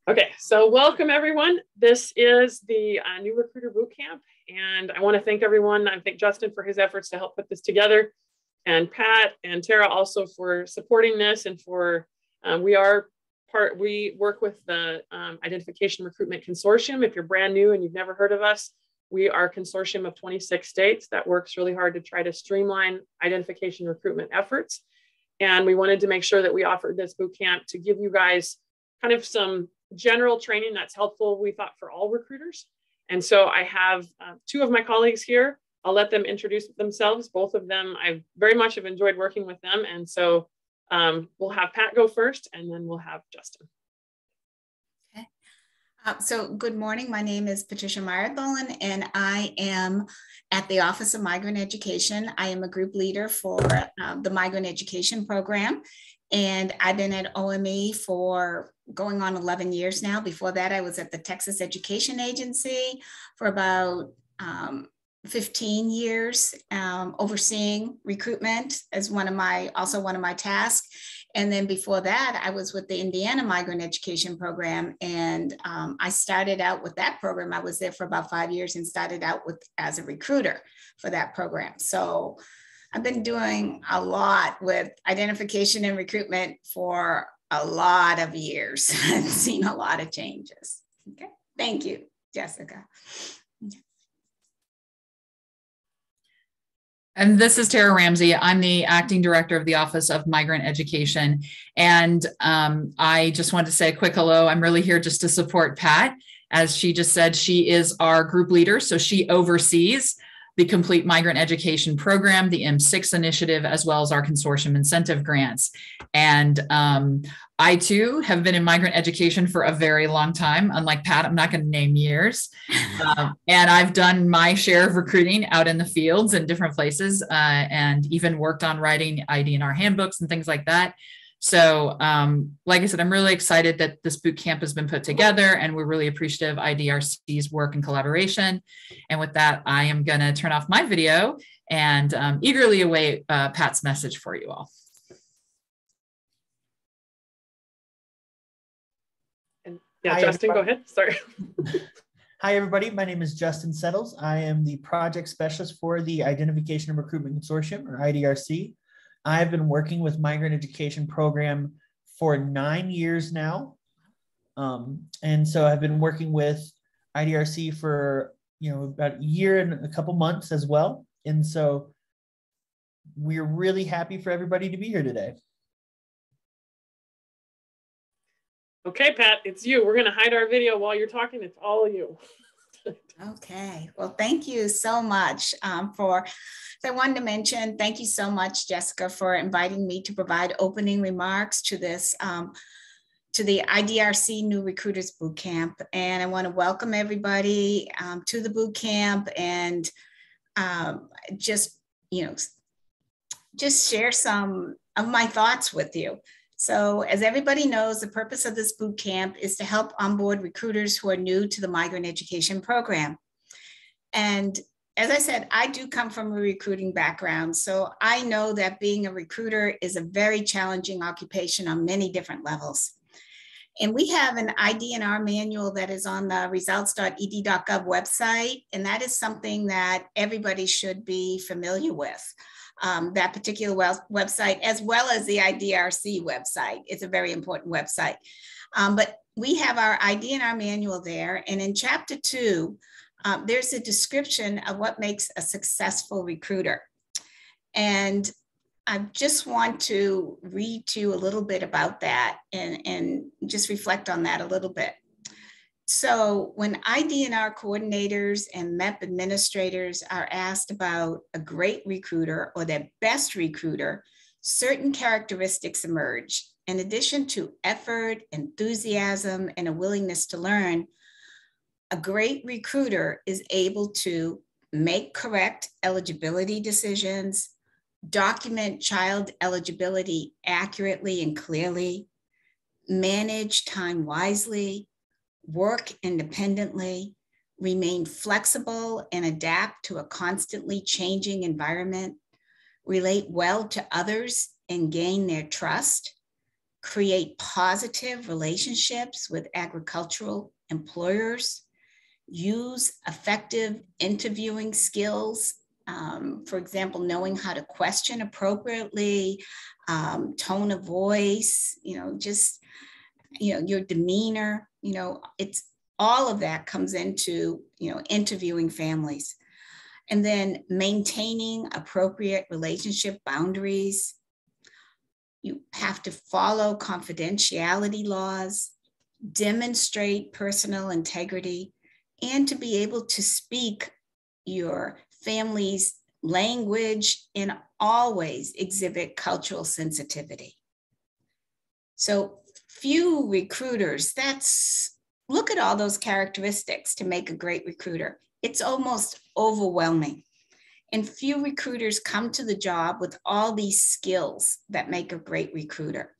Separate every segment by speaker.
Speaker 1: Okay, so welcome everyone. This is the new recruiter bootcamp, and I want to thank everyone. I thank Justin for his efforts to help put this together, and Pat and Tara also for supporting this, and for we work with the Identification Recruitment Consortium. If you're brand new and you've never heard of us, we are a consortium of 26 states that works really hard to try to streamline identification recruitment efforts. And we wanted to make sure that we offered this bootcamp to give you guys kind of some general training that's helpful, we thought, for all recruiters. And so I have two of my colleagues here. I'll let them introduce themselves. Both of them, I very much have enjoyed working with them. And so we'll have Pat go first, and then we'll have Justin.
Speaker 2: Okay. So good morning. My name is Patricia Meyer-Tholen, and I am at the Office of Migrant Education. I am a group leader for the Migrant Education Program. And I've been at OME for going on 11 years now. Before that, I was at the Texas Education Agency for about 15 years, overseeing recruitment as one of my tasks. And then before that, I was with the Indiana Migrant Education Program. And I started out with that program. I was there for about 5 years and started out as a recruiter for that program. So I've been doing a lot with identification and recruitment for a lot of years. I've seen a lot of changes. Okay, thank you, Jessica.
Speaker 3: And this is Tara Ramsey. I'm the acting director of the Office of Migrant Education. And I just wanted to say a quick hello. I'm really here just to support Pat. As she just said, she is our group leader. So she oversees the Complete Migrant Education Program, the M6 initiative, as well as our consortium incentive grants. And I too have been in migrant education for a very long time. Unlike Pat, I'm not going to name years. And I've done my share of recruiting out in the fields in different places, and even worked on writing IDNR handbooks and things like that. So like I said, I'm really excited that this boot camp has been put together, and we're really appreciative of IDRC's work and collaboration. And with that, I am going to turn off my video and eagerly await Pat's message for you all.
Speaker 1: And yeah, Justin, go ahead. Sorry.
Speaker 4: Hi, everybody. My name is Justin Settles. I am the project specialist for the Identification and Recruitment Consortium, or IDRC. I've been working with Migrant Education Program for 9 years now. And so I've been working with IDRC for, about a year and a couple months as well. And so we're really happy for everybody to be here today.
Speaker 1: Okay, Pat, it's you. We're going to hide our video while you're talking. It's all you.
Speaker 2: Okay, well, thank you so much I wanted to mention, thank you so much, Jessica, for inviting me to provide opening remarks to this, to the IDRC New Recruiters Bootcamp. And I want to welcome everybody to the bootcamp, and just share some of my thoughts with you. So as everybody knows, the purpose of this boot camp is to help onboard recruiters who are new to the migrant education program. And as I said, I do come from a recruiting background, so I know that being a recruiter is a very challenging occupation on many different levels. And we have an IDNR manual that is on the results.ed.gov website, and that is something that everybody should be familiar with. That particular website, as well as the IDRC website. It's a very important website. But we have our IDNR manual there. And in chapter 2, there's a description of what makes a successful recruiter. And I just want to read to you a little bit about that and just reflect on that a little bit. So when IDNR coordinators and MEP administrators are asked about a great recruiter or their best recruiter, certain characteristics emerge. In addition to effort, enthusiasm, and a willingness to learn, a great recruiter is able to make correct eligibility decisions, document child eligibility accurately and clearly, manage time wisely, work independently, remain flexible and adapt to a constantly changing environment, relate well to others and gain their trust, create positive relationships with agricultural employers, use effective interviewing skills. For example, knowing how to question appropriately, tone of voice, your demeanor, it's all of that comes into, interviewing families. And then maintaining appropriate relationship boundaries. You have to follow confidentiality laws, demonstrate personal integrity, and to be able to speak your family's language and always exhibit cultural sensitivity. So few recruiters, look at all those characteristics to make a great recruiter. It's almost overwhelming. And few recruiters come to the job with all these skills that make a great recruiter.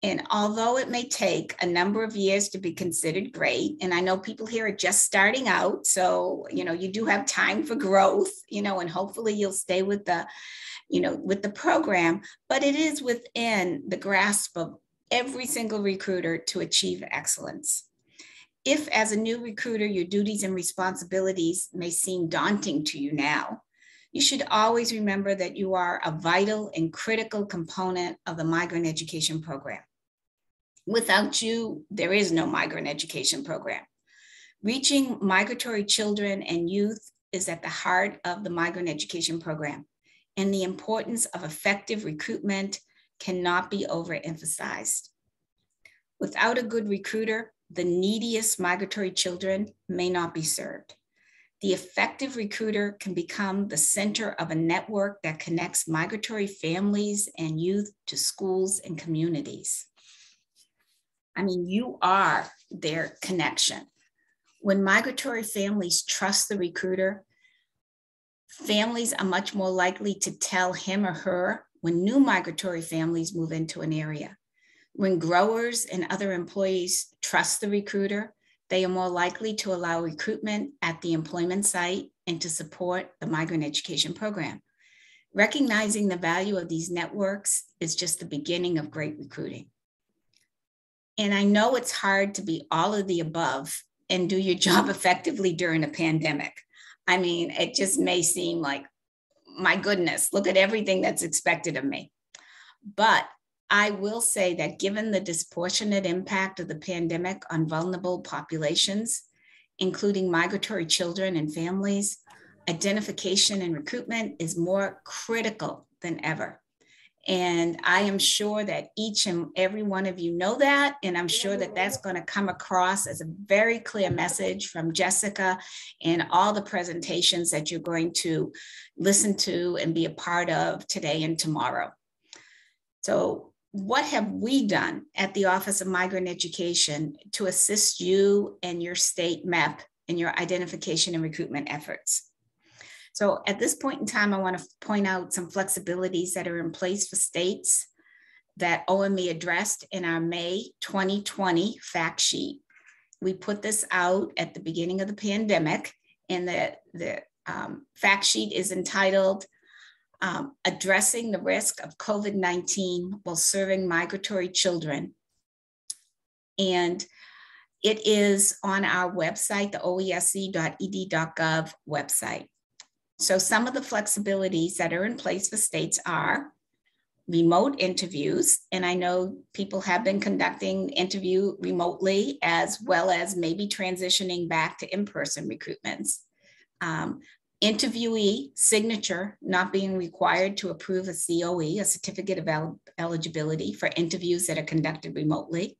Speaker 2: And although it may take a number of years to be considered great, and I know people here are just starting out, so, you do have time for growth, and hopefully you'll stay with the program, but it is within the grasp of every single recruiter to achieve excellence. If as a new recruiter, your duties and responsibilities may seem daunting to you now, you should always remember that you are a vital and critical component of the migrant education program. Without you, there is no migrant education program. Reaching migratory children and youth is at the heart of the migrant education program, and the importance of effective recruitment cannot be overemphasized. Without a good recruiter, the neediest migratory children may not be served. The effective recruiter can become the center of a network that connects migratory families and youth to schools and communities. You are their connection. When migratory families trust the recruiter, families are much more likely to tell him or her when new migratory families move into an area. When growers and other employees trust the recruiter, they are more likely to allow recruitment at the employment site and to support the migrant education program. Recognizing the value of these networks is just the beginning of great recruiting. And I know it's hard to be all of the above and do your job effectively during a pandemic. It just may seem like, my goodness, look at everything that's expected of me. But I will say that given the disproportionate impact of the pandemic on vulnerable populations, including migratory children and families, identification and recruitment is more critical than ever. And I am sure that each and every one of you know that, and I'm sure that that's going to come across as a very clear message from Jessica and all the presentations that you're going to listen to and be a part of today and tomorrow. So what have we done at the Office of Migrant Education to assist you and your state MEP in your identification and recruitment efforts? So at this point in time, I want to point out some flexibilities that are in place for states that OME addressed in our May 2020 fact sheet. We put this out at the beginning of the pandemic, and the fact sheet is entitled Addressing the Risk of COVID-19 While Serving Migratory Children. And it is on our website, the oesc.ed.gov website. So some of the flexibilities that are in place for states are remote interviews. And I know people have been conducting interview remotely, as well as maybe transitioning back to in-person recruitments. Interviewee signature not being required to approve a COE, a certificate of eligibility for interviews that are conducted remotely.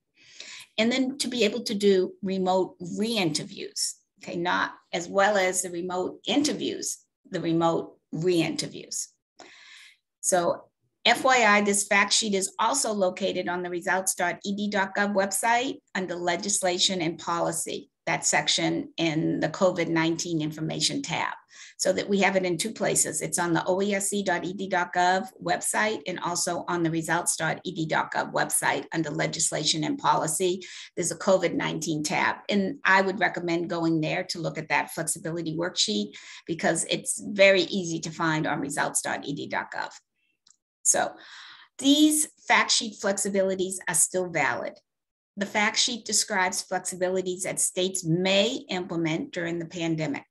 Speaker 2: And then to be able to do remote re-interviews, okay, not as well as the remote interviews, the remote re-interviews. So FYI, this fact sheet is also located on the results.ed.gov website under legislation and policy, that section in the COVID-19 information tab. So that we have it in two places. It's on the oesc.ed.gov website and also on the results.ed.gov website under legislation and policy. There's a COVID-19 tab. And I would recommend going there to look at that flexibility worksheet because it's very easy to find on results.ed.gov. So These fact sheet flexibilities are still valid. The fact sheet describes flexibilities that states may implement during the pandemic.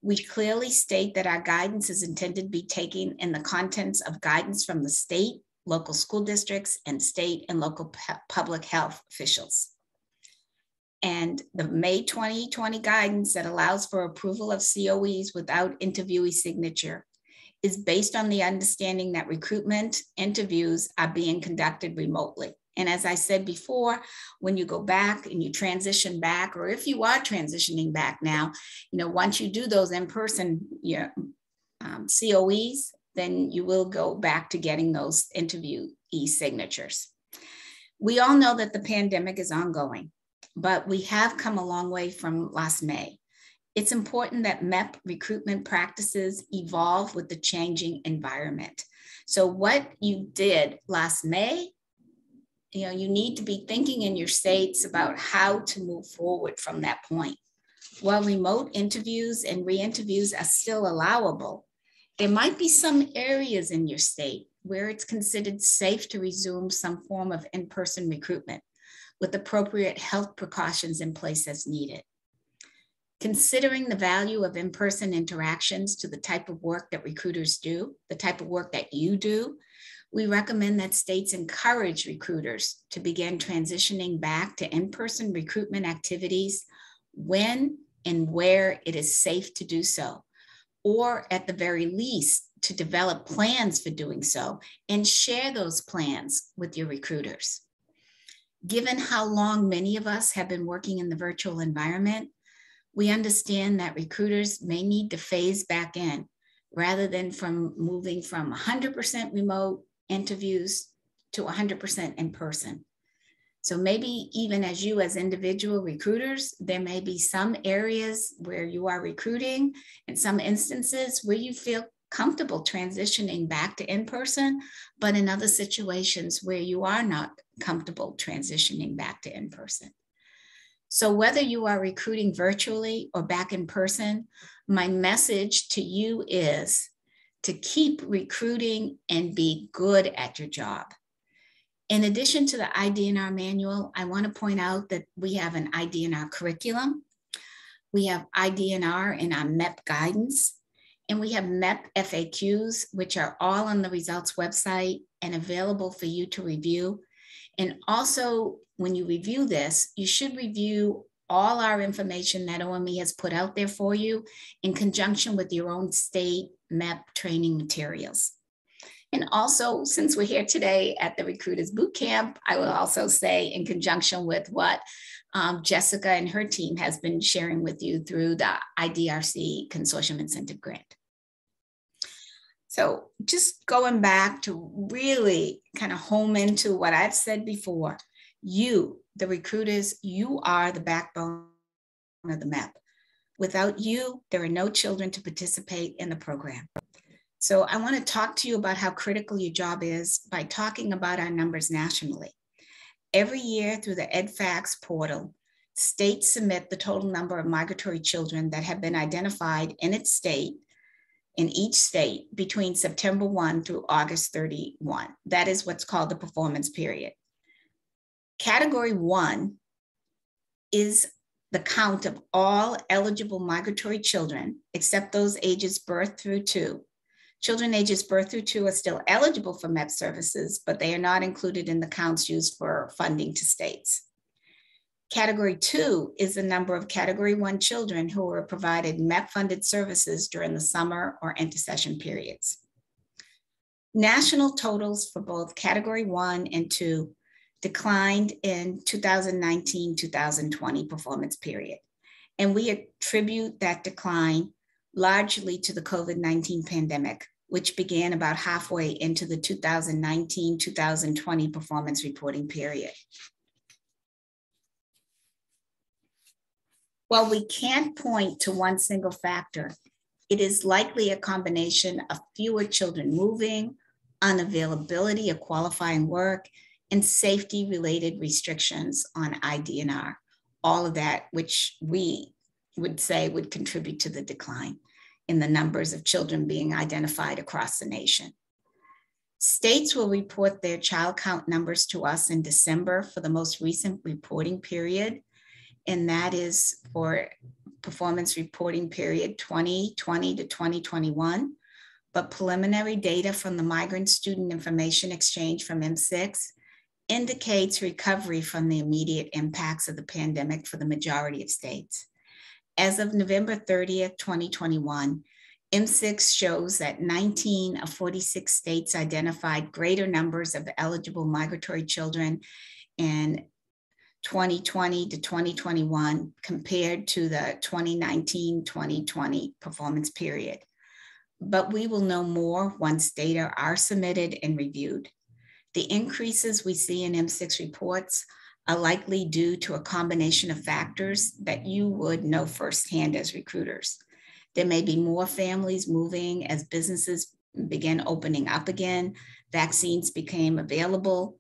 Speaker 2: We clearly state that our guidance is intended to be taken in the contents of guidance from the state, local school districts, and state and local public health officials. And the May 2020 guidance that allows for approval of COEs without interviewee signature is based on the understanding that recruitment interviews are being conducted remotely. And as I said before, when you go back and you transition back, or if you are transitioning back now, once you do those in-person COEs, then you will go back to getting those interviewee signatures. We all know that the pandemic is ongoing, but we have come a long way from last May. It's important that MEP recruitment practices evolve with the changing environment. So what you did last May, you need to be thinking in your states about how to move forward from that point. While remote interviews and re-interviews are still allowable, there might be some areas in your state where it's considered safe to resume some form of in-person recruitment with appropriate health precautions in place as needed. Considering the value of in-person interactions to the type of work that recruiters do, the type of work that you do, we recommend that states encourage recruiters to begin transitioning back to in-person recruitment activities when and where it is safe to do so, or at the very least, to develop plans for doing so and share those plans with your recruiters. Given how long many of us have been working in the virtual environment, we understand that recruiters may need to phase back in rather than moving from 100% remote interviews to 100% in person. So maybe even as individual recruiters, there may be some areas where you are recruiting and some instances where you feel comfortable transitioning back to in-person, but in other situations where you are not comfortable transitioning back to in-person. So whether you are recruiting virtually or back in person, my message to you is to keep recruiting and be good at your job. In addition to the IDNR manual, I want to point out that we have an IDNR curriculum. We have IDNR in our MEP guidance, and we have MEP FAQs, which are all on the results website and available for you to review. And also, when you review this, you should review all our information that OME has put out there for you in conjunction with your own state MEP training materials. And also, since we're here today at the Recruiters Bootcamp, I will also say in conjunction with what Jessica and her team has been sharing with you through the IDRC Consortium Incentive Grant. So just going back to really kind of home into what I've said before, you, the recruiters, you are the backbone of the MEP. Without you, there are no children to participate in the program. So I want to talk to you about how critical your job is by talking about our numbers nationally. Every year through the EdFacts portal, states submit the total number of migratory children that have been identified in each state between September 1 through August 31. That is what's called the performance period. Category 1 is the count of all eligible migratory children, except those ages birth through 2. Children ages birth through 2 are still eligible for MEP services, but they are not included in the counts used for funding to states. Category 2 is the number of Category 1 children who were provided MEP-funded services during the summer or intercession periods. National totals for both Category 1 and 2 declined in 2019-2020 performance period, and we attribute that decline largely to the COVID-19 pandemic, which began about halfway into the 2019-2020 performance reporting period. While we can't point to one single factor, it is likely a combination of fewer children moving, unavailability of qualifying work, and safety-related restrictions on IDNR, all of that which we would say would contribute to the decline in the numbers of children being identified across the nation. States will report their child count numbers to us in December for the most recent reporting period, and that is for performance reporting period 2020 to 2021. But preliminary data from the Migrant Student Information Exchange from M6 indicates recovery from the immediate impacts of the pandemic for the majority of states. As of November 30th, 2021, M6 shows that 19 of 46 states identified greater numbers of eligible migratory children in 2020 to 2021 compared to the 2019-2020 performance period. But we will know more once data are submitted and reviewed. The increases we see in M6 reports are likely due to a combination of factors that you would know firsthand as recruiters. There may be more families moving as businesses began opening up again. Vaccines became available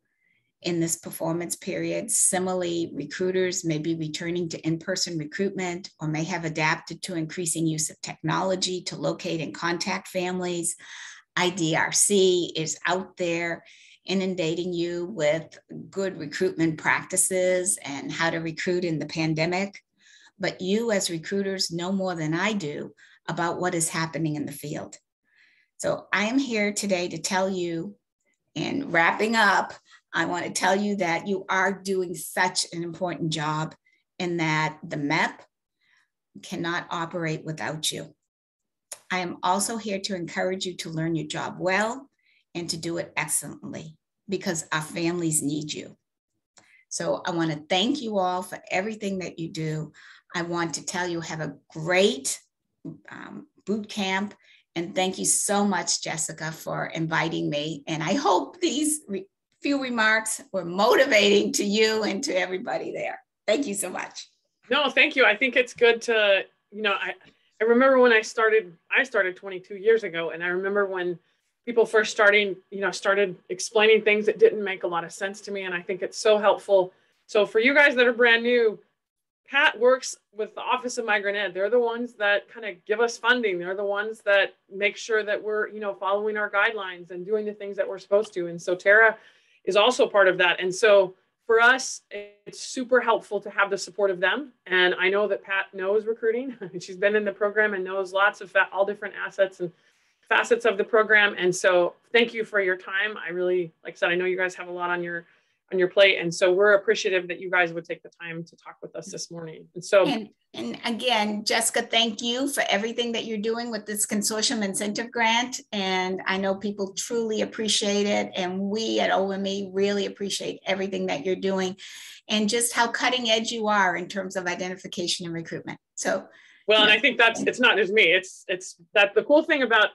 Speaker 2: in this performance period. Similarly, recruiters may be returning to in-person recruitment or may have adapted to increasing use of technology to locate and contact families. IDRC is out there inundating you with good recruitment practices and how to recruit in the pandemic. But you as recruiters know more than I do about what is happening in the field. So I am here today to tell you, and wrapping up, I want to tell you that you are doing such an important job and that the MEP cannot operate without you. I am also here to encourage you to learn your job well and to do it excellently because our families need you. So I want to thank you all for everything that you do. I want to tell you, have a great boot camp. And thank you so much, Jessica, for inviting me. And I hope these few remarks were motivating to you and to everybody there. Thank you so much.
Speaker 1: No, thank you. I think it's good to, I remember when I started 22 years ago, and I remember when people first started explaining things that didn't make a lot of sense to me. And I think it's so helpful. So for you guys that are brand new, Pat works with the Office of Migrant Ed. They're the ones that kind of give us funding. They're the ones that make sure that we're, following our guidelines and doing the things that we're supposed to. And so Tara is also part of that. And so for us, it's super helpful to have the support of them. And I know that Pat knows recruiting. She's been in the program and knows lots of all different assets and facets of the program. And so thank you for your time. I really, like I said, I know you guys have a lot on your plate. And so we're appreciative that you guys would take the time to talk with us this morning. And so,
Speaker 2: and again, Jessica, thank you for everything that you're doing with this consortium incentive grant. And I know people truly appreciate it. And we at OME really appreciate everything that you're doing and just how cutting edge you are in terms of identification and recruitment. So,
Speaker 1: well, and I think it's not just me. It's that the cool thing about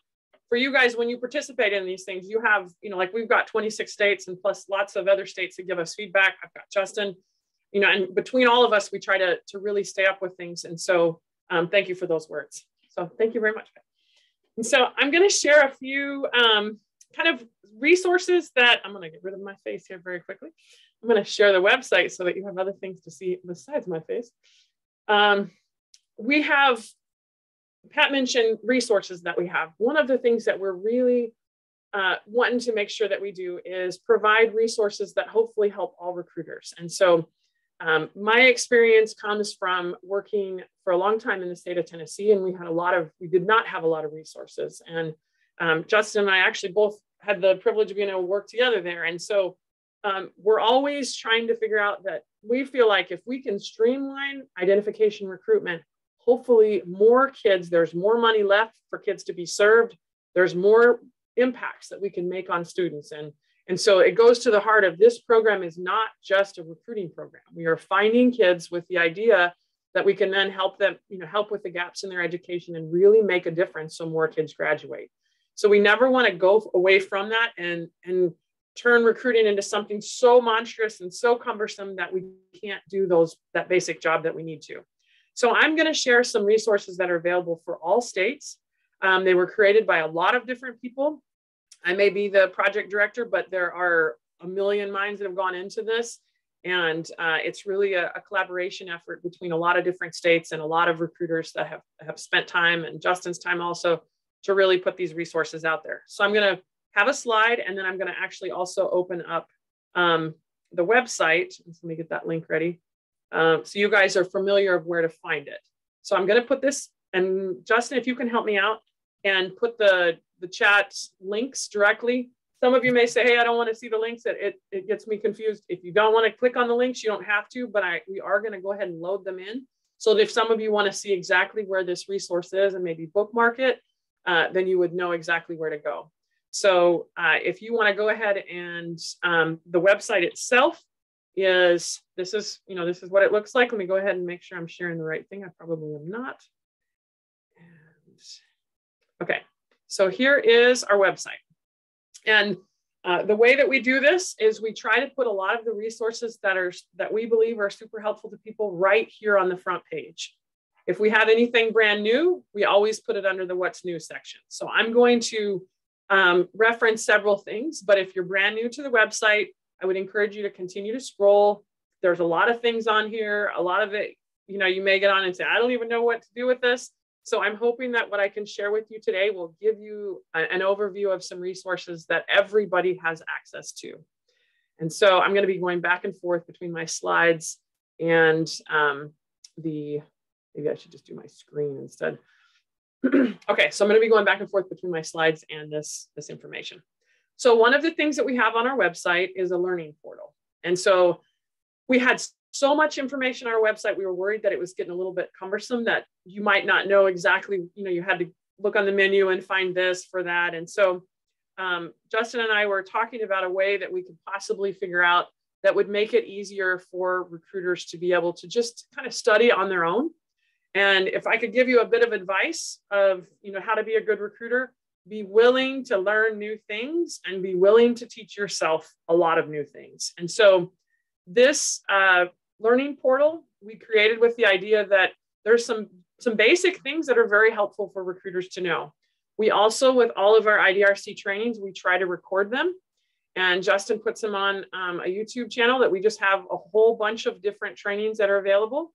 Speaker 1: for you guys, when you participate in these things, you have, like we've got 26 states and plus lots of other states that give us feedback. I've got Justin, and between all of us, we try to really stay up with things. And so thank you for those words. So thank you very much. And so I'm going to share a few kind of resources that I'm going to get rid of my face here very quickly. I'm going to share the website so that you have other things to see besides my face. We have, Pat mentioned resources that we have. One of the things that we're really wanting to make sure that we do is provide resources that hopefully help all recruiters. And so my experience comes from working for a long time in the state of Tennessee, and we did not have a lot of resources. And Justin and I actually both had the privilege of being able to work together there. And so we're always trying to figure out that we feel like if we can streamline identification recruitment, hopefully more kids, there's more money left for kids to be served. There's more impacts that we can make on students. And so it goes to the heart of this program is not just a recruiting program. We are finding kids with the idea that we can then help them, help with the gaps in their education and really make a difference so more kids graduate. So we never want to go away from that and turn recruiting into something so monstrous and so cumbersome that we can't do that basic job that we need to. So I'm going to share some resources that are available for all states. They were created by a lot of different people. I may be the project director, but there are a million minds that have gone into this. And it's really a collaboration effort between a lot of different states and a lot of recruiters that have spent time and Justin's time also to really put these resources out there. So I'm going to have a slide, and then I'm going to actually also open up the website. Let me get that link ready. So you guys are familiar of where to find it. So I'm going to put this, and Justin, if you can help me out and put the chat links directly. Some of you may say, hey, I don't want to see the links. It gets me confused. If you don't want to click on the links, you don't have to, but we are going to go ahead and load them in. So that if some of you want to see exactly where this resource is and maybe bookmark it, then you would know exactly where to go. So if you want to go ahead and the website itself is, this is what it looks like. Let me go ahead and make sure I'm sharing the right thing. I probably am not. Okay, so here is our website. And the way that we do this is we try to put a lot of the resources that we believe are super helpful to people right here on the front page. If we have anything brand new, we always put it under the what's new section. So I'm going to reference several things, but if you're brand new to the website, I would encourage you to continue to scroll. There's a lot of things on here. A lot of it, you may get on and say, I don't even know what to do with this. So I'm hoping that what I can share with you today will give you an overview of some resources that everybody has access to. And so I'm going to be going back and forth between my slides and maybe I should just do my screen instead. Okay, so I'm going to be going back and forth between my slides and this information. So one of the things that we have on our website is a learning portal. And so we had so much information on our website, we were worried that it was getting a little bit cumbersome, that you might not know exactly, you had to look on the menu and find this for that. And so Justin and I were talking about a way that we could possibly figure out that would make it easier for recruiters to be able to just kind of study on their own. And if I could give you a bit of advice of, how to be a good recruiter, be willing to learn new things and be willing to teach yourself a lot of new things. And so this learning portal we created with the idea that there's some basic things that are very helpful for recruiters to know. We also, with all of our IDRC trainings, we try to record them. And Justin puts them on a YouTube channel that we just have a whole bunch of different trainings that are available.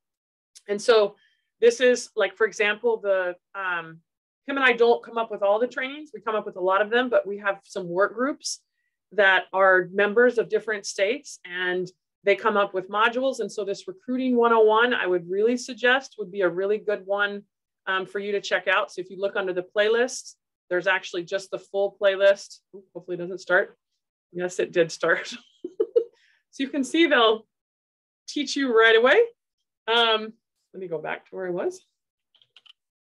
Speaker 1: And so this is like, for example, him and I don't come up with all the trainings. We come up with a lot of them, but we have some work groups that are members of different states, and they come up with modules. And so this Recruiting 101, I would really suggest would be a really good one for you to check out. So if you look under the playlist, there's actually just the full playlist. Ooh, hopefully it doesn't start. Yes, it did start. So you can see they'll teach you right away. Let me go back to where I was.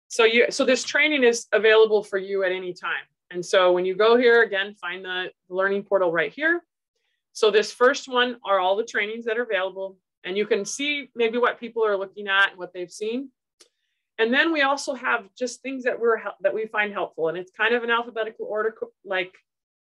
Speaker 1: So this training is available for you at any time. And so when you go here, again, find the learning portal right here. So this first one are all the trainings that are available, and you can see maybe what people are looking at and what they've seen. And then we also have just things that we find helpful, and it's kind of an alphabetical order, like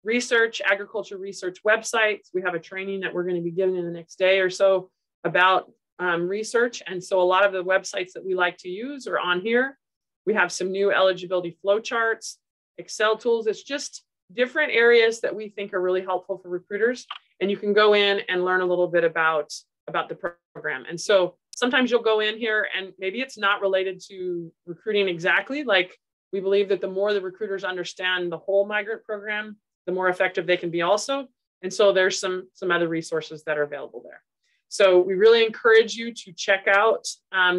Speaker 1: research, agriculture research websites. We have a training that we're going to be giving in the next day or so about research. And so a lot of the websites that we like to use are on here. We have some new eligibility flowcharts, Excel tools. It's just different areas that we think are really helpful for recruiters. And you can go in and learn a little bit about the program. And so sometimes you'll go in here and maybe it's not related to recruiting exactly. Like, we believe that the more the recruiters understand the whole migrant program, the more effective they can be also. And so there's some other resources that are available there. So we really encourage you to check out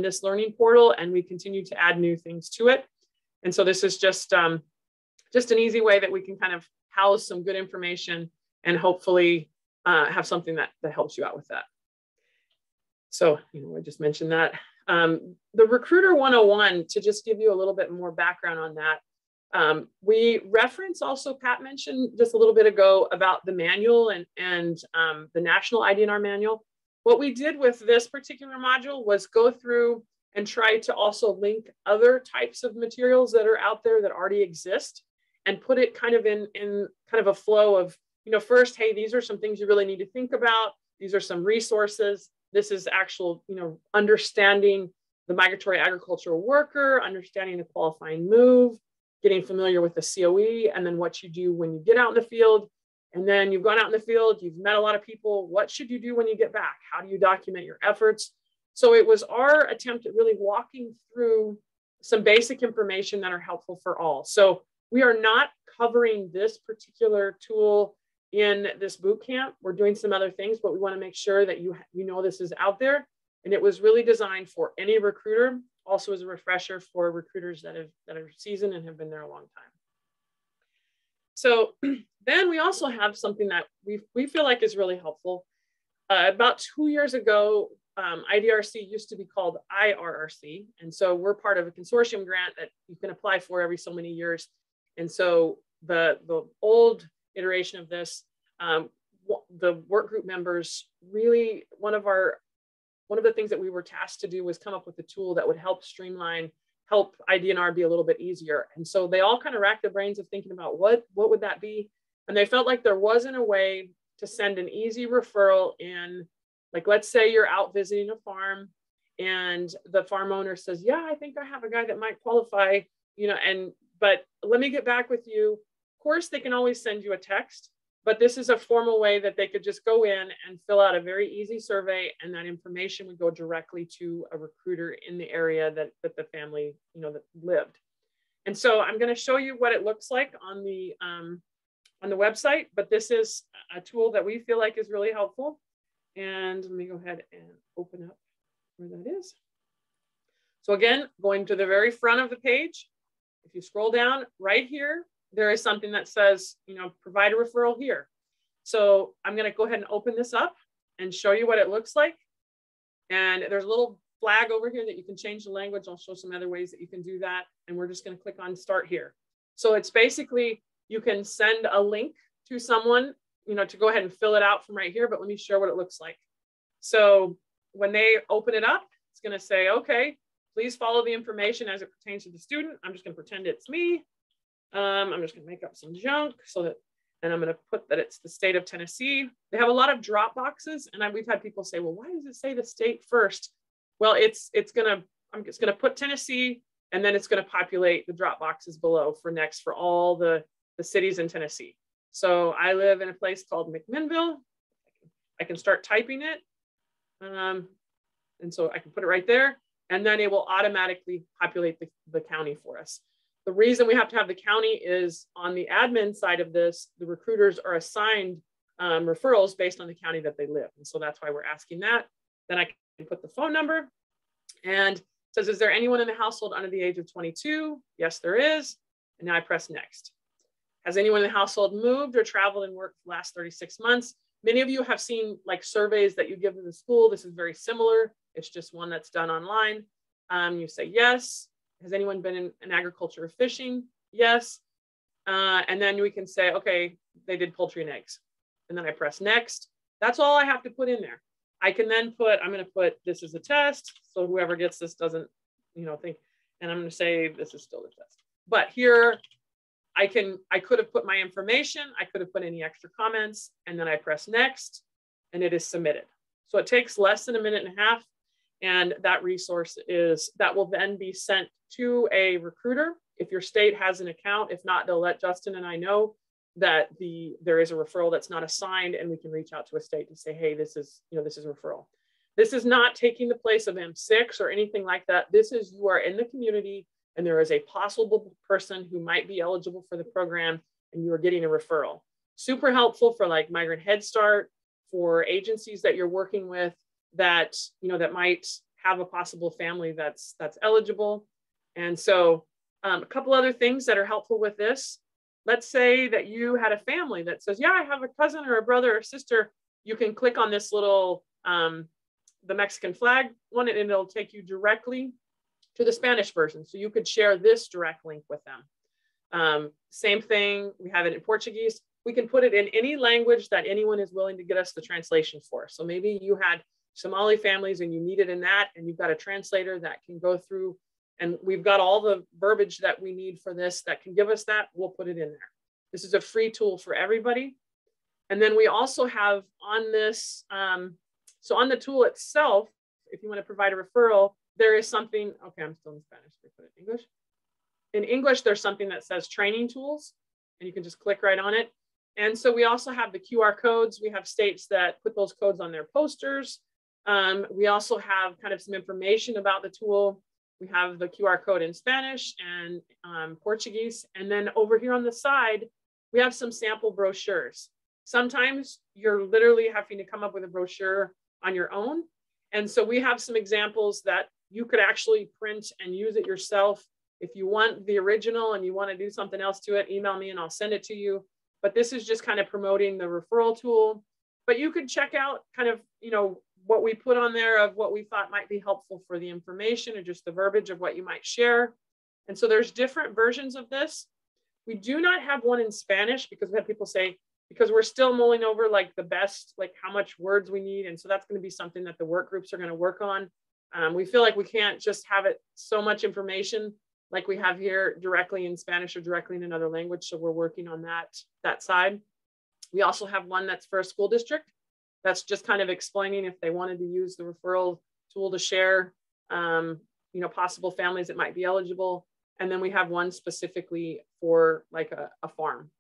Speaker 1: this learning portal, and we continue to add new things to it. And so this is just an easy way that we can kind of house some good information and hopefully have something that helps you out with that. So, I just mentioned that. The Recruiter 101, to just give you a little bit more background on that, we reference also, Pat mentioned just a little bit ago about the manual and the National IDNR manual. What we did with this particular module was go through and try to also link other types of materials that are out there that already exist, and put it kind of in kind of a flow of, first, hey, these are some things you really need to think about. These are some resources. This is actual, understanding the migratory agricultural worker, understanding the qualifying move, getting familiar with the COE, and then what you do when you get out in the field. And then you've gone out in the field, you've met a lot of people. What should you do when you get back? How do you document your efforts? So it was our attempt at really walking through some basic information that are helpful for all. So We are not covering this particular tool in this boot camp. We're doing some other things, but we want to make sure that you know this is out there. And it was really designed for any recruiter, also as a refresher for recruiters that are seasoned and have been there a long time. So then we also have something that we feel like is really helpful. About 2 years ago, IDRC used to be called IRRC. And so we're part of a consortium grant that you can apply for every so many years. And so the old iteration of this, the work group members really, one of the things that we were tasked to do was come up with a tool that would help streamline, help IDNR be a little bit easier. And so they all kind of racked their brains of thinking about what would that be? And they felt like there wasn't a way to send an easy referral in, like, let's say you're out visiting a farm and the farm owner says, yeah, I think I have a guy that might qualify, but let me get back with you. Of course, they can always send you a text, but this is a formal way that they could just go in and fill out a very easy survey, and that information would go directly to a recruiter in the area that the family, that lived. And so I'm going to show you what it looks like on the website, but this is a tool that we feel like is really helpful. And let me go ahead and open up where that is. So again, going to the very front of the page, if you scroll down right here, there is something that says, provide a referral here. So I'm going to go ahead and open this up and show you what it looks like. And there's a little flag over here that you can change the language. I'll show some other ways that you can do that. And we're just going to click on start here. So it's basically, you can send a link to someone, to go ahead and fill it out from right here, but let me show what it looks like. So when they open it up, it's going to say, okay, please follow the information as it pertains to the student. I'm just going to pretend it's me. I'm just going to make up some junk and I'm going to put that it's the state of Tennessee. They have a lot of drop boxes, and we've had people say, well, why does it say the state first? Well, I'm just going to put Tennessee, and then it's going to populate the drop boxes below for all the cities in Tennessee. So I live in a place called McMinnville. I can start typing it. And so I can put it right there, and then it will automatically populate the county for us. The reason we have to have the county is on the admin side of this, the recruiters are assigned referrals based on the county that they live. And so that's why we're asking that. Then I can put the phone number, and it says, is there anyone in the household under the age of 22? Yes, there is. And now I press next. Has anyone in the household moved or traveled and worked for the last 36 months? Many of you have seen surveys that you give to the school. This is very similar. It's just one that's done online. You say yes. Has anyone been in agriculture or fishing? Yes. And then we can say, okay, they did poultry and eggs. And then I press next. That's all I have to put in there. I can then I'm going to put, this is a test. So whoever gets this doesn't, think, and I'm going to say, this is still a test. But here, I could have put my information. I could have put any extra comments, and then I press next, and it is submitted. So it takes less than a minute and a half. And that resource that will then be sent to a recruiter. If your state has an account, if not, they'll let Justin and I know that there is a referral that's not assigned, and we can reach out to a state to say, hey, this is a referral. This is not taking the place of M6 or anything like that. This is, you are in the community and there is a possible person who might be eligible for the program, and you are getting a referral. Super helpful for Migrant Head Start, for agencies that you're working with that, that might have a possible family that's eligible. And so a couple other things that are helpful with this. Let's say that you had a family that says, yeah, I have a cousin or a brother or sister. You can click on this little, the Mexican flag one, and it'll take you directly to the Spanish version. So you could share this direct link with them. Same thing, we have it in Portuguese. We can put it in any language that anyone is willing to get us the translation for. So maybe you had Somali families and you need it in that, and you've got a translator that can go through, and we've got all the verbiage that we need for this that can give us that. We'll put it in there. This is a free tool for everybody. And then we also have on this, so on the tool itself, if you want to provide a referral, there is something, okay, I'm still in Spanish, so put it in English. In English, there's something that says training tools, and you can just click right on it. And so we also have the QR codes. We have states that put those codes on their posters. We also have kind of some information about the tool. We have the QR code in Spanish and Portuguese. And then over here on the side, we have some sample brochures. Sometimes you're literally having to come up with a brochure on your own. And so we have some examples that you could actually print and use it yourself. If you want the original and you want to do something else to it, email me and I'll send it to you. But this is just kind of promoting the referral tool. But you could check out kind of, you know, what we put on there of what we thought might be helpful for the information or just the verbiage of what you might share. And so there's different versions of this. We do not have one in Spanish because we had people say, because we're still mulling over like the best, like how much words we need. And so that's going to be something that the work groups are going to work on. We feel like we can't just have it so much information like we have here directly in Spanish or directly in another language. So we're working on that side. We also have one that's for a school district. That's just kind of explaining if they wanted to use the referral tool to share, you know, possible families that might be eligible. And then we have one specifically for like a farm.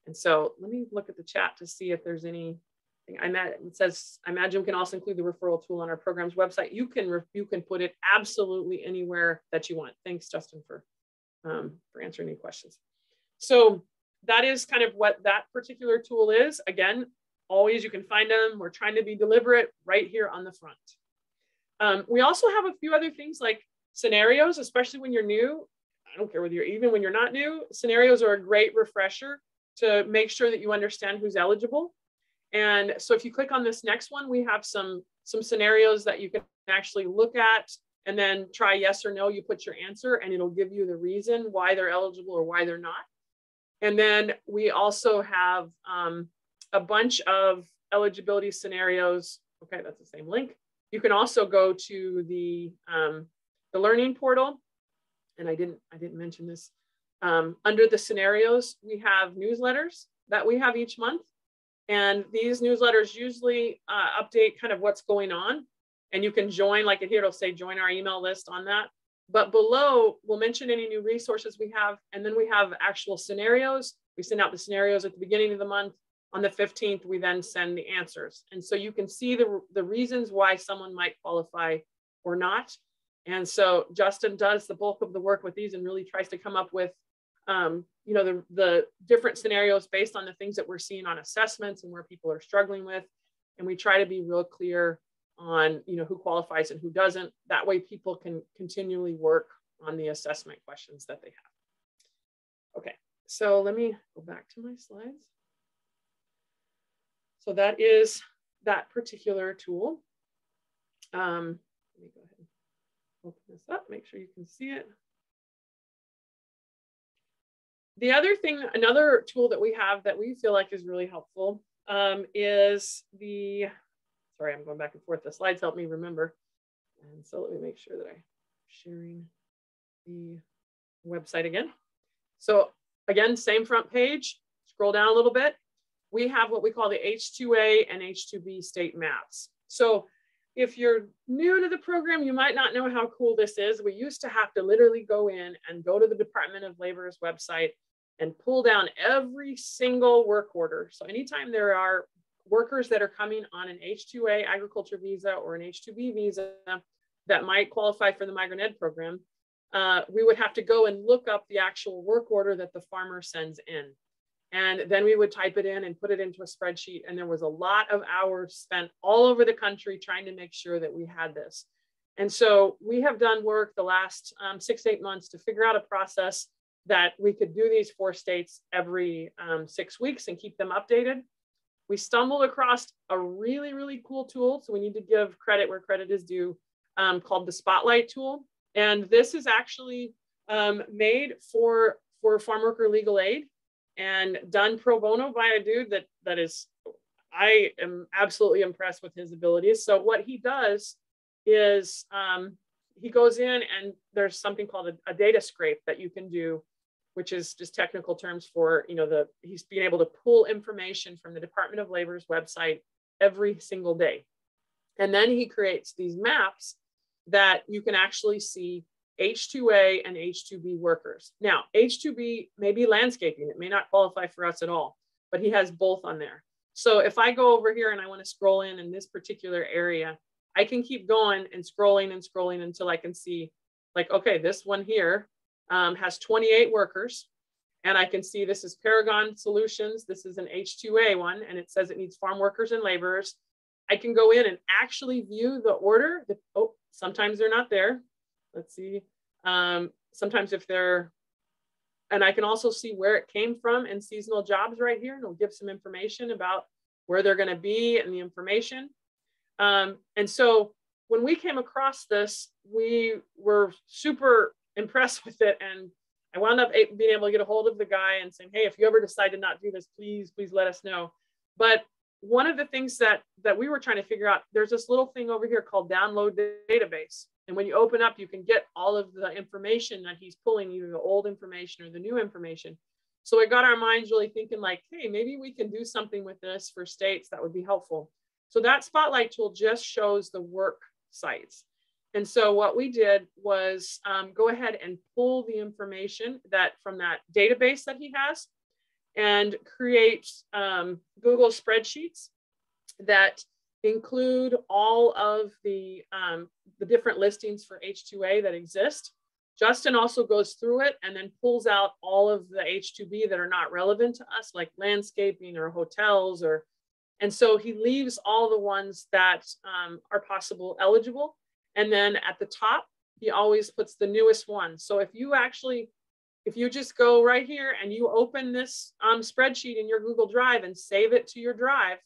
Speaker 1: And so let me look at the chat to see if there's anything. It says, I imagine we can also include the referral tool on our program's website. You can put it absolutely anywhere that you want. Thanks, Justin, for answering any questions. So that is kind of what that particular tool is. Again, always you can find them. We're trying to be deliberate right here on the front. We also have a few other things like scenarios, especially when you're new. I don't care whether even when you're not new, scenarios are a great refresher to make sure that you understand who's eligible. And so if you click on this next one, we have some scenarios that you can actually look at and then try yes or no. You put your answer and it'll give you the reason why they're eligible or why they're not. And then we also have a bunch of eligibility scenarios. Okay, that's the same link. You can also go to the learning portal. And I didn't mention this. Under the scenarios, we have newsletters that we have each month. And these newsletters usually update kind of what's going on. And you can join, like here it'll say join our email list on that. But below, we'll mention any new resources we have. And then we have actual scenarios. We send out the scenarios at the beginning of the month. On the 15th, we then send the answers. And so you can see the reasons why someone might qualify or not. And so Justin does the bulk of the work with these and really tries to come up with, you know, the different scenarios based on the things that we're seeing on assessments and where people are struggling with. And we try to be real clear on, you know, who qualifies and who doesn't. That way people can continually work on the assessment questions that they have. Okay, so let me go back to my slides. So that is that particular tool. Let me go ahead and open this up, make sure you can see it. The other thing, another tool that we have that we feel like is really helpful is the, sorry, I'm going back and forth. The slides help me remember. And so let me make sure that I'm sharing the website again. So again, same front page, scroll down a little bit. We have what we call the H2A and H2B state maps. So if you're new to the program, you might not know how cool this is. We used to have to literally go in and go to the Department of Labor's website and pull down every single work order. So anytime there are workers that are coming on an H2A agriculture visa or an H2B visa that might qualify for the Migrant Ed program, we would have to go and look up the actual work order that the farmer sends in. And then we would type it in and put it into a spreadsheet. And there was a lot of hours spent all over the country trying to make sure that we had this. And so we have done work the last 6 to 8 months to figure out a process that we could do these 4 states every 6 weeks and keep them updated. We stumbled across a really, really cool tool. So we need to give credit where credit is due, called the Spotlight tool. And this is actually made for farm worker legal aid and done pro bono by a dude that is, I am absolutely impressed with his abilities. So what he does is he goes in and there's something called a data scrape that you can do, which is just technical terms for, you know, he's being able to pull information from the Department of Labor's website every single day. And then he creates these maps that you can actually see H2A and H2B workers. Now, H2B may be landscaping. It may not qualify for us at all, but he has both on there. So if I go over here and I want to scroll in this particular area, I can keep going and scrolling until I can see like, okay, this one here has 28 workers. And I can see this is Paragon Solutions. This is an H2A one, and it says it needs farm workers and laborers. I can go in and actually view the order. Oh, sometimes they're not there. Let's see. Sometimes if they're, and I can also see where it came from and seasonal jobs right here. And it'll give some information about where they're going to be and the information. And so when we came across this, we were super impressed with it. And I wound up being able to get a hold of the guy and saying, hey, if you ever decide to not do this, please let us know. But one of the things that we were trying to figure out, there's this little thing over here called download database. And when you open up, you can get all of the information that he's pulling, either the old information or the new information. So it got our minds really thinking like, hey, maybe we can do something with this for states that would be helpful. So that Spotlight tool just shows the work sites. And so what we did was go ahead and pull the information that from that database that he has and create Google spreadsheets that include all of the different listings for H2A that exist. Justin also goes through it and then pulls out all of the H2B that are not relevant to us, like landscaping or hotels, and so he leaves all the ones that are possible eligible. And then at the top, he always puts the newest one. So if you just go right here and you open this spreadsheet in your Google Drive and save it to your drive,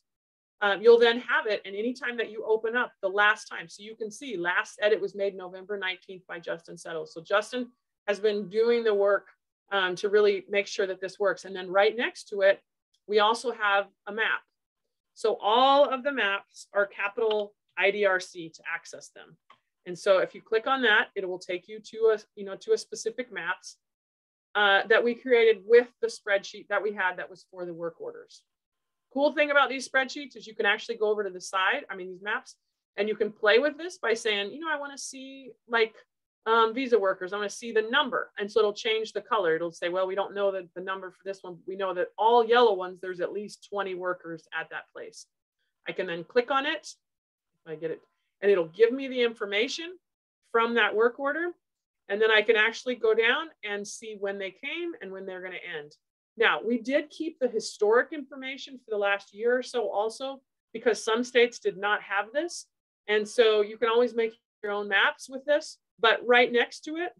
Speaker 1: you'll then have it. And anytime that you open up the last time, so you can see last edit was made November 19th by Justin Settles. So Justin has been doing the work to really make sure that this works. And then right next to it, we also have a map. So all of the maps are capital IDRC to access them. And so if you click on that, it will take you to a specific maps that we created with the spreadsheet that we had that was for the work orders. Cool thing about these spreadsheets is you can actually go over to the side, these maps, and you can play with this by saying, I want to see like visa workers, I want to see the number. And so it'll change the color. It'll say, well, we don't know the number for this one. We know that all yellow ones, there's at least 20 workers at that place. I can then click on it, if I get it, and it'll give me the information from that work order. And then I can actually go down and see when they came and when they're going to end. Now, we did keep the historic information for the last year or so also, because some states did not have this. And so you can always make your own maps with this. But right next to it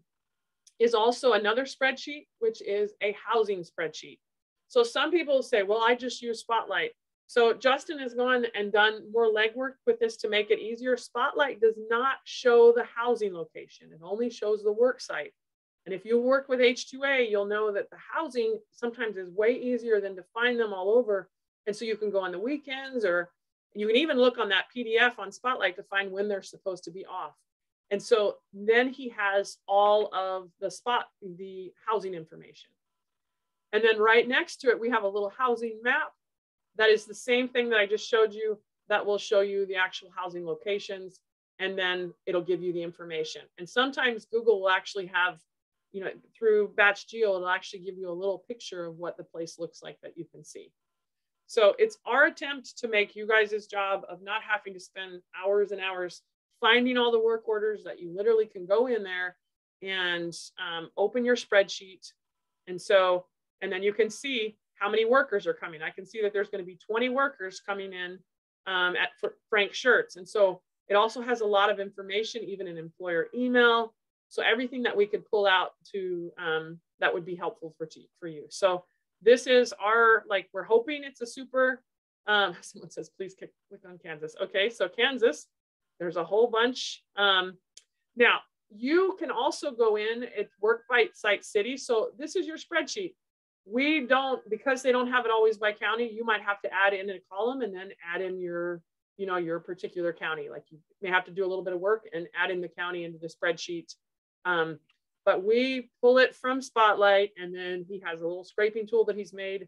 Speaker 1: is also another spreadsheet, which is a housing spreadsheet. So some people say, well, I just use Spotlight. So Justin has gone and done more legwork with this to make it easier. Spotlight does not show the housing location. It only shows the work site. And if you work with H2A, you'll know that the housing sometimes is way easier than to find them all over. And so you can go on the weekends, or you can even look on that PDF on Spotlight to find when they're supposed to be off. And so then he has all of the housing information. And then right next to it, we have a little housing map. That is the same thing that I just showed you. That will show you the actual housing locations, and then it'll give you the information. And sometimes Google will actually have, through Batch Geo, it'll actually give you a little picture of what the place looks like that you can see. So it's our attempt to make you guys' job of not having to spend hours and hours finding all the work orders, that you literally can go in there and open your spreadsheet. And then you can see how many workers are coming. I can see that there's going to be 20 workers coming in at Frank Shirts. And so it also has a lot of information, even an employer email. So everything that we could pull out to that would be helpful for you. So this is our, we're hoping it's a super, someone says, please click on Kansas. Okay, so Kansas, there's a whole bunch. Now, you can also go in, it's Work by Site City. So this is your spreadsheet. We don't, because they don't have it always by county, you might have to add in a column and then add in your, your particular county. Like you may have to do a little bit of work and add in the county into the spreadsheet. But we pull it from Spotlight, and then he has a little scraping tool that he's made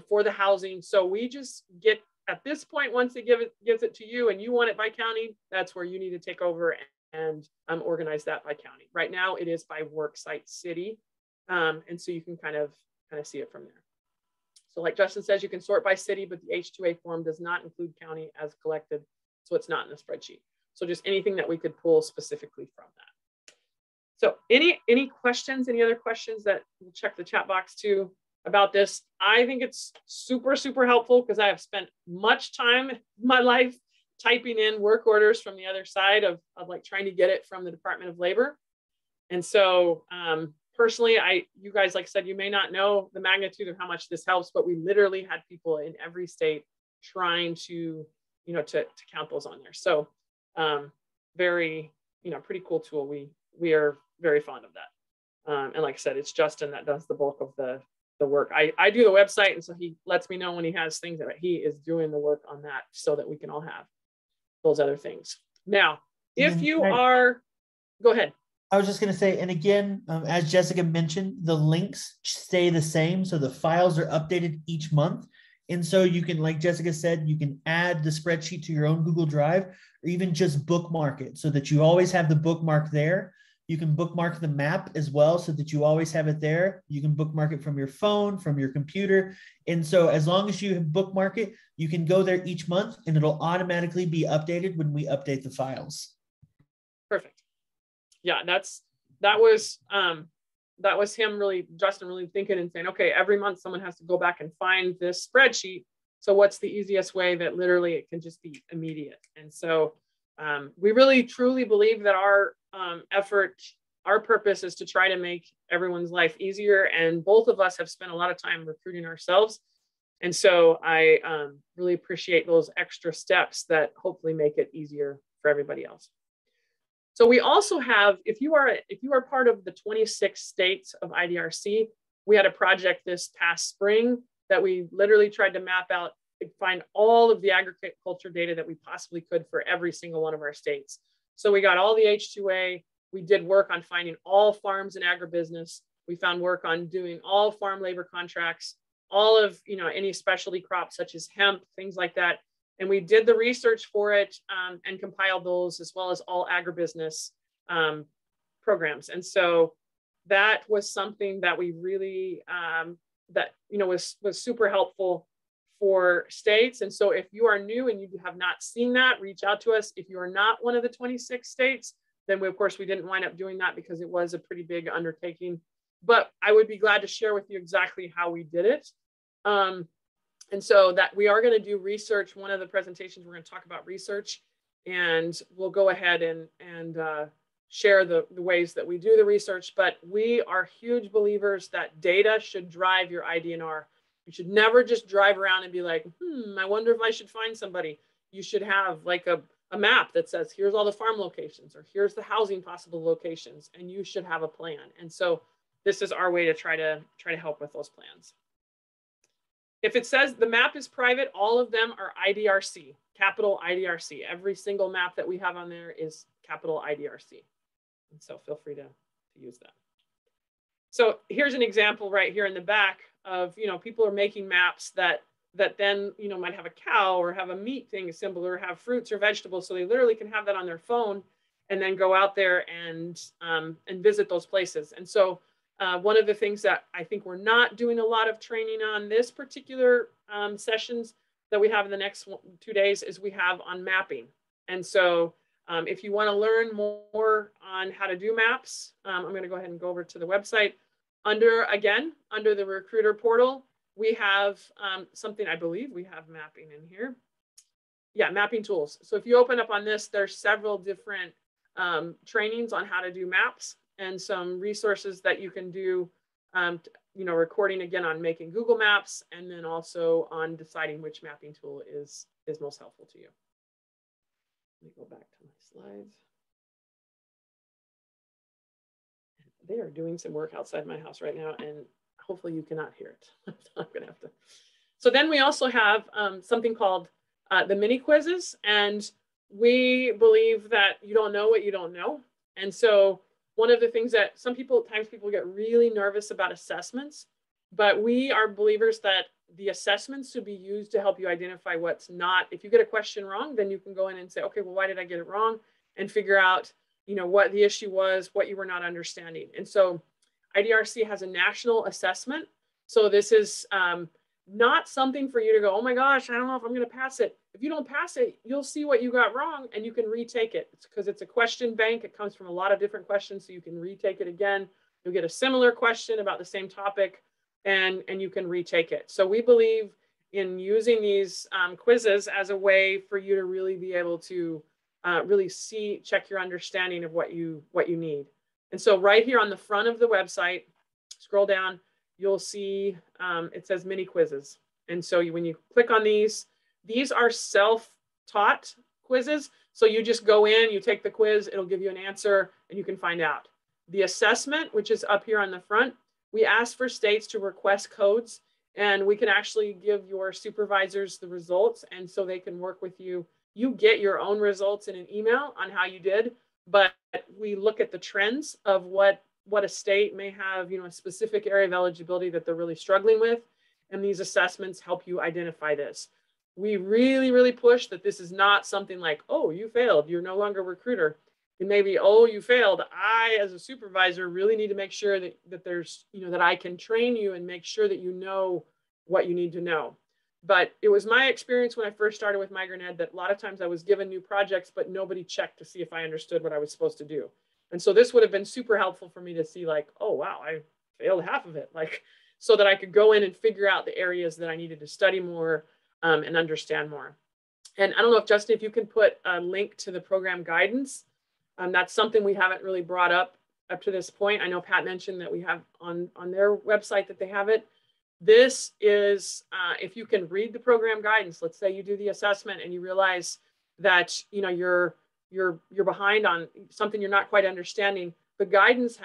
Speaker 1: for the housing. So we just get, at this point, once it gives it to you and you want it by county, that's where you need to take over and organize that by county. Right now it is by work site city. And so you can kind of see it from there. So like Justin says, you can sort by city, but the H2A form does not include county as collected. So it's not in the spreadsheet. So just anything that we could pull specifically from that. So any questions, any other questions that we'll check the chat box too about this? I think it's super, super helpful because I have spent much time in my life typing in work orders from the other side of like trying to get it from the Department of Labor. And so personally, you guys, like I said, you may not know the magnitude of how much this helps, but we literally had people in every state trying to, to count those on there. So very, pretty cool tool. We are very fond of that. And like I said, it's Justin that does the bulk of the work. I do the website, and so he lets me know when he has things that he is doing the work on that so that we can all have those other things. Now, if you are, go ahead.
Speaker 4: I was just going to say, and again, as Jessica mentioned, the links stay the same. So the files are updated each month. And so you can, like Jessica said, you can add the spreadsheet to your own Google Drive, or even just bookmark it so that you always have the bookmark there. You can bookmark the map as well so that you always have it there. You can bookmark it from your phone, from your computer. And so as long as you bookmark it, you can go there each month and it'll automatically be updated when we update the files.
Speaker 1: Perfect. Yeah, that was him really, Justin really thinking and saying, okay, every month someone has to go back and find this spreadsheet. So what's the easiest way that literally it can just be immediate? And so we really truly believe that our effort, our purpose is to try to make everyone's life easier. And both of us have spent a lot of time recruiting ourselves. And so I really appreciate those extra steps that hopefully make it easier for everybody else. So we also have, if you are part of the 26 states of IDRC, we had a project this past spring that we literally tried to map out and find all of the agriculture data that we possibly could for every single one of our states. So we got all the H2A, we did work on finding all farms and agribusiness. We found work on doing all farm labor contracts, all of, any specialty crops such as hemp, things like that. And we did the research for it and compiled those, as well as all agribusiness programs. And so that was something that we really, was super helpful for states. And so if you are new and you have not seen that, reach out to us. If you are not one of the 26 states, then of course we didn't wind up doing that because it was a pretty big undertaking. But I would be glad to share with you exactly how we did it. And so that we are going to do research. One of the presentations, we're going to talk about research, and we'll go ahead and share the ways that we do the research. But we are huge believers that data should drive your ID&R. You should never just drive around and be like, I wonder if I should find somebody. You should have like a map that says, here's all the farm locations, or here's the housing possible locations, and you should have a plan. And so this is our way to try to help with those plans. If it says the map is private, all of them are IDRC, capital IDRC. Every single map that we have on there is capital IDRC. And so feel free to use that. So here's an example right here in the back of, people are making maps that then, might have a cow or have a meat thing symbol or have fruits or vegetables. So they literally can have that on their phone and then go out there and visit those places. And so one of the things that I think we're not doing a lot of training on this particular sessions that we have in the next 2 days is we have on mapping. And so if you want to learn more on how to do maps, I'm going to go ahead and go over to the website. Under the recruiter portal, we have something, I believe we have mapping in here. Yeah, mapping tools. So if you open up on this, there's several different trainings on how to do maps, and some resources that you can do, recording again on making Google Maps, and then also on deciding which mapping tool is most helpful to you. Let me go back to my slides. They are doing some work outside my house right now, and hopefully you cannot hear it. I'm gonna have to. So then we also have something called the mini quizzes, and we believe that you don't know what you don't know. And so one of the things that sometimes people get really nervous about assessments, but we are believers that the assessments should be used to help you identify what's not. If you get a question wrong, then you can go in and say, okay, well, why did I get it wrong? And figure out, what the issue was, what you were not understanding. And so IDRC has a national assessment. So this is not something for you to go, oh my gosh, I don't know if I'm going to pass it. if you don't pass it, you'll see what you got wrong and you can retake it. It's because it's a question bank. It comes from a lot of different questions, so you can retake it again. You'll get a similar question about the same topic, and you can retake it. So we believe in using these quizzes as a way for you to really be able to really check your understanding of what you need. And so right here on the front of the website, scroll down, you'll see it says mini quizzes. And so when you click on these are self-taught quizzes. So you just go in, you take the quiz, it'll give you an answer, and you can find out. The assessment, which is up here on the front, we ask for states to request codes, and we can actually give your supervisors the results, and so they can work with you. You get your own results in an email on how you did, but we look at the trends of what a state may have, a specific area of eligibility that they're really struggling with, and these assessments help you identify this. We really, really push that this is not something like, oh, you failed, you're no longer a recruiter. It may be, oh, you failed. I, as a supervisor, really need to make sure that there's, that I can train you and make sure that you know what you need to know. But it was my experience when I first started with Migrant Ed that a lot of times I was given new projects, but nobody checked to see if I understood what I was supposed to do. And so this would have been super helpful for me to see like, oh, wow, I failed half of it. Like, so that I could go in and figure out the areas that I needed to study more and understand more. And I don't know if Justin, if you can put a link to the program guidance. That's something we haven't really brought up to this point. I know Pat mentioned that we have on their website that they have it. This is, if you can read the program guidance, let's say you do the assessment and you realize that, you're behind on something you're not quite understanding. The guidance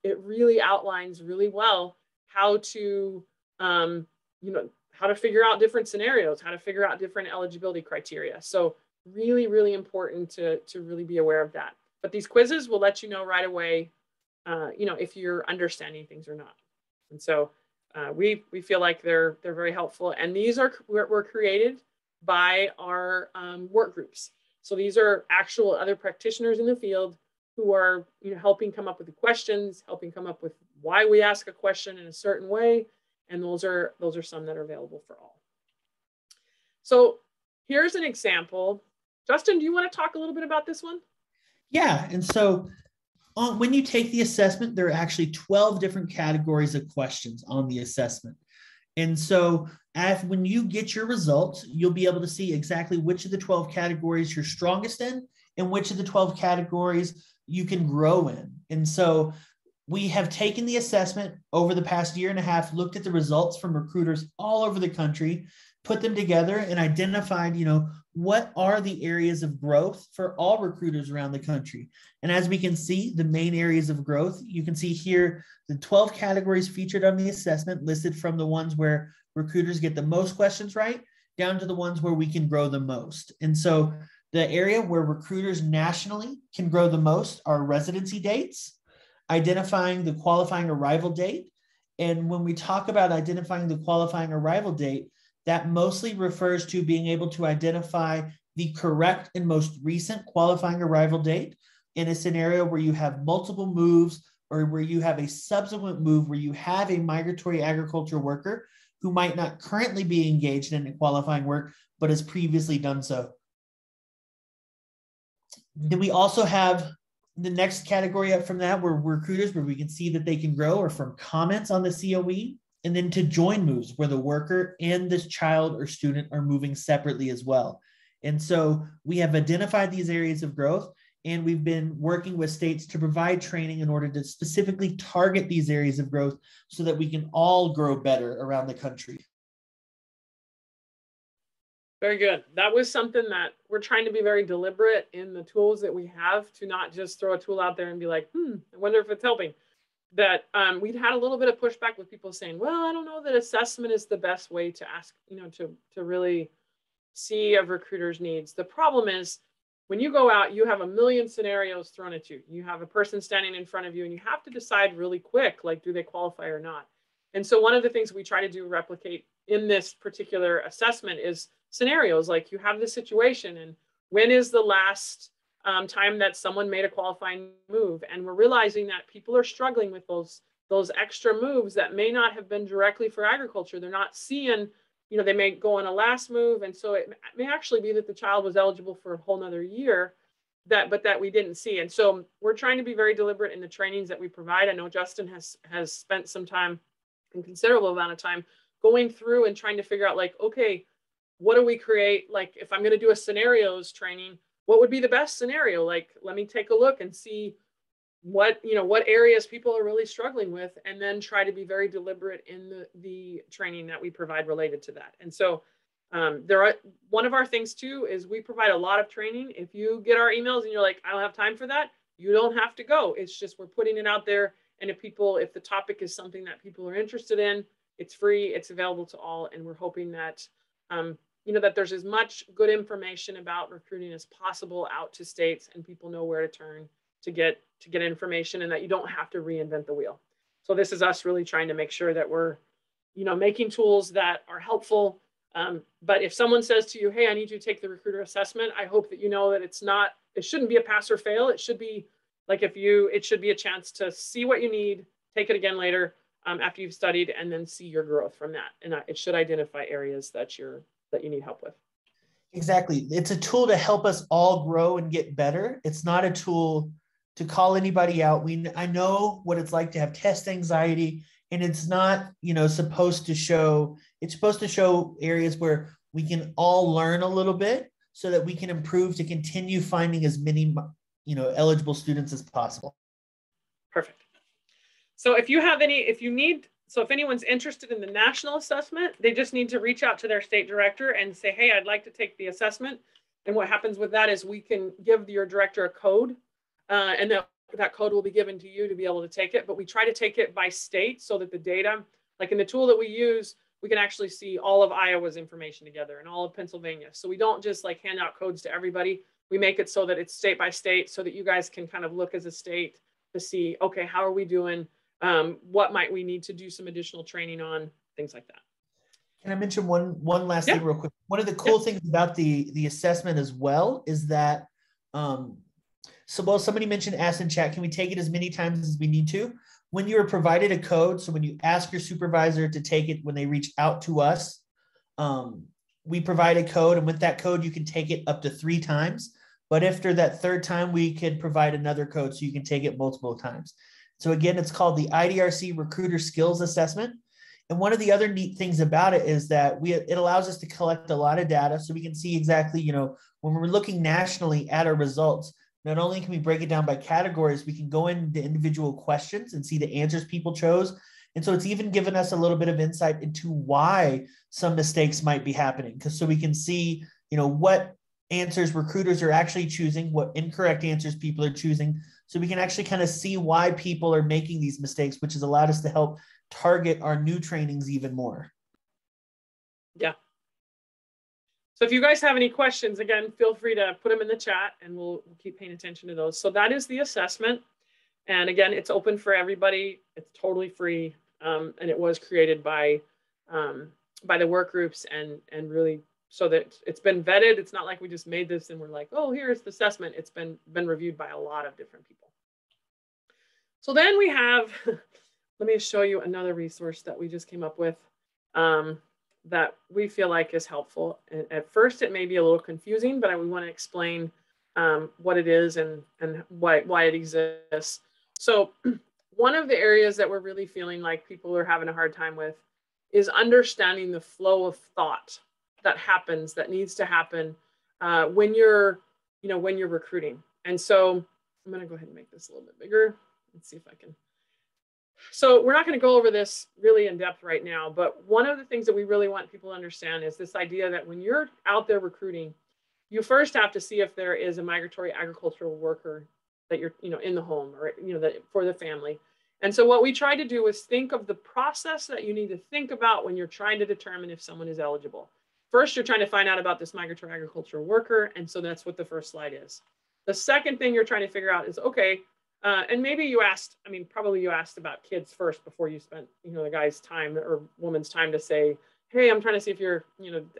Speaker 1: it really outlines really well how to, how to figure out different scenarios, how to figure out different eligibility criteria. So really, really important to really be aware of that. But these quizzes will let you know right away, if you're understanding things or not. And so we feel like they're very helpful. And these were created by our work groups. So these are actual other practitioners in the field who are helping come up with the questions, helping come up with why we ask a question in a certain way. And those are some that are available for all. So here's an example. Justin, do you want to talk a little bit about this one?
Speaker 4: Yeah, and so when you take the assessment, there are actually 12 different categories of questions on the assessment. And so when you get your results, you'll be able to see exactly which of the 12 categories you're strongest in and which of the 12 categories you can grow in. And so we have taken the assessment over the past year and a half, looked at the results from recruiters all over the country, put them together and identified, what are the areas of growth for all recruiters around the country. And as we can see, the main areas of growth, you can see here, the 12 categories featured on the assessment listed from the ones where recruiters get the most questions right down to the ones where we can grow the most. And so the area where recruiters nationally can grow the most are residency dates, identifying the qualifying arrival date. And when we talk about identifying the qualifying arrival date, that mostly refers to being able to identify the correct and most recent qualifying arrival date in a scenario where you have multiple moves or where you have a subsequent move where you have a migratory agriculture worker who might not currently be engaged in qualifying work, but has previously done so. Then we also have the next category up from that where recruiters, where we can see that they can grow, or from comments on the COE, and then to join moves where the worker and this child or student are moving separately as well. And so we have identified these areas of growth, and we've been working with states to provide training in order to specifically target these areas of growth so that we can all grow better around the country.
Speaker 1: Very good. That was something that we're trying to be very deliberate in the tools that we have, to not just throw a tool out there and be like, I wonder if it's helping. That we'd had a little bit of pushback with people saying, well, I don't know that assessment is the best way to ask, to really see a recruiter's needs. The problem is when you go out, you have a million scenarios thrown at you. You have a person standing in front of you and you have to decide really quick, like, do they qualify or not? And so one of the things we try to do replicate in this particular assessment is scenarios. Like, you have this situation, and when is the last time that someone made a qualifying move? And we're realizing that people are struggling with those extra moves that may not have been directly for agriculture. They're not seeing they may go on a last move. And so it may actually be that the child was eligible for a whole nother year but that we didn't see. And so we're trying to be very deliberate in the trainings that we provide. I know Justin has spent some time, a considerable amount of time, going through and trying to figure out, like, okay, what do we create? Like, if I'm going to do a scenarios training, what would be the best scenario? Like, let me take a look and see what areas people are really struggling with, and then try to be very deliberate in the training that we provide related to that. And so one of our things too is we provide a lot of training. If you get our emails and you're like, I don't have time for that, you don't have to go. It's just, we're putting it out there. And if the topic is something that people are interested in, it's free, it's available to all. And we're hoping that, that there's as much good information about recruiting as possible out to states, and people know where to turn to get information, and that you don't have to reinvent the wheel. So this is us really trying to make sure that we're, making tools that are helpful. But if someone says to you, hey, I need you to take the recruiter assessment, I hope that you know that it shouldn't be a pass or fail. It should be like, it should be a chance to see what you need, take it again later after you've studied, and then see your growth from that. And it should identify areas that you need help with.
Speaker 4: Exactly. It's a tool to help us all grow and get better. It's not a tool to call anybody out. I know what it's like to have test anxiety. And it's not, supposed to show, it's supposed to show areas where we can all learn a little bit so that we can improve to continue finding as many, eligible students as possible.
Speaker 1: Perfect. So if anyone's interested in the national assessment, they just need to reach out to their state director and say, hey, I'd like to take the assessment. And what happens with that is we can give your director a code, and that code will be given to you to be able to take it. But we try to take it by state so that the data, like in the tool that we use, we can actually see all of Iowa's information together and all of Pennsylvania. So we don't just like hand out codes to everybody. We make it so that it's state by state, so that you guys can kind of look as a state to see, okay, how are we doing? What might we need to do some additional training on, things like that.
Speaker 4: Can I mention one last thing real quick? One of the cool things about the assessment as well is that, somebody mentioned ask in chat, can we take it as many times as we need to? When you are provided a code, so when you ask your supervisor to take it, when they reach out to us, we provide a code, and with that code, you can take it up to 3 times. But after that 3rd time, we could provide another code so you can take it multiple times. So again, it's called the IDRC Recruiter Skills Assessment. And one of the other neat things about it is that it allows us to collect a lot of data, so we can see exactly, when we're looking nationally at our results, not only can we break it down by categories, we can go into individual questions and see the answers people chose. And so it's even given us a little bit of insight into why some mistakes might be happening. So we can see, what answers recruiters are actually choosing, what incorrect answers people are choosing. So we can actually kind of see why people are making these mistakes, which has allowed us to help target our new trainings even more.
Speaker 1: Yeah. So if you guys have any questions, again, feel free to put them in the chat, and we'll keep paying attention to those. So that is the assessment. And again, it's open for everybody. It's totally free. And it was created by the work groups, and really so that it's been vetted. It's not like we just made this and we're like, oh, here's the assessment. It's been reviewed by a lot of different people. So then we have, let me show you another resource that we just came up with. That we feel like is helpful. And at first, it may be a little confusing, but we want to explain what it is and why it exists. So one of the areas that we're really feeling like people are having a hard time with is understanding the flow of thought that needs to happen when you're recruiting. And so I'm going to go ahead and make this a little bit bigger. Let's see if I can. So we're not going to go over this really in depth right now, but one of the things that we really want people to understand is this idea that when you're out there recruiting, you first have to see if there is a migratory agricultural worker that you're, in the home, or, that for the family. And so what we try to do is think of the process that you need to think about when you're trying to determine if someone is eligible. First, you're trying to find out about this migratory agricultural worker. And so that's what the first slide is. The second thing you're trying to figure out is, okay, and maybe you asked, probably you asked about kids first before you spent, the guy's time or woman's time to say, hey, I'm trying to see if you're,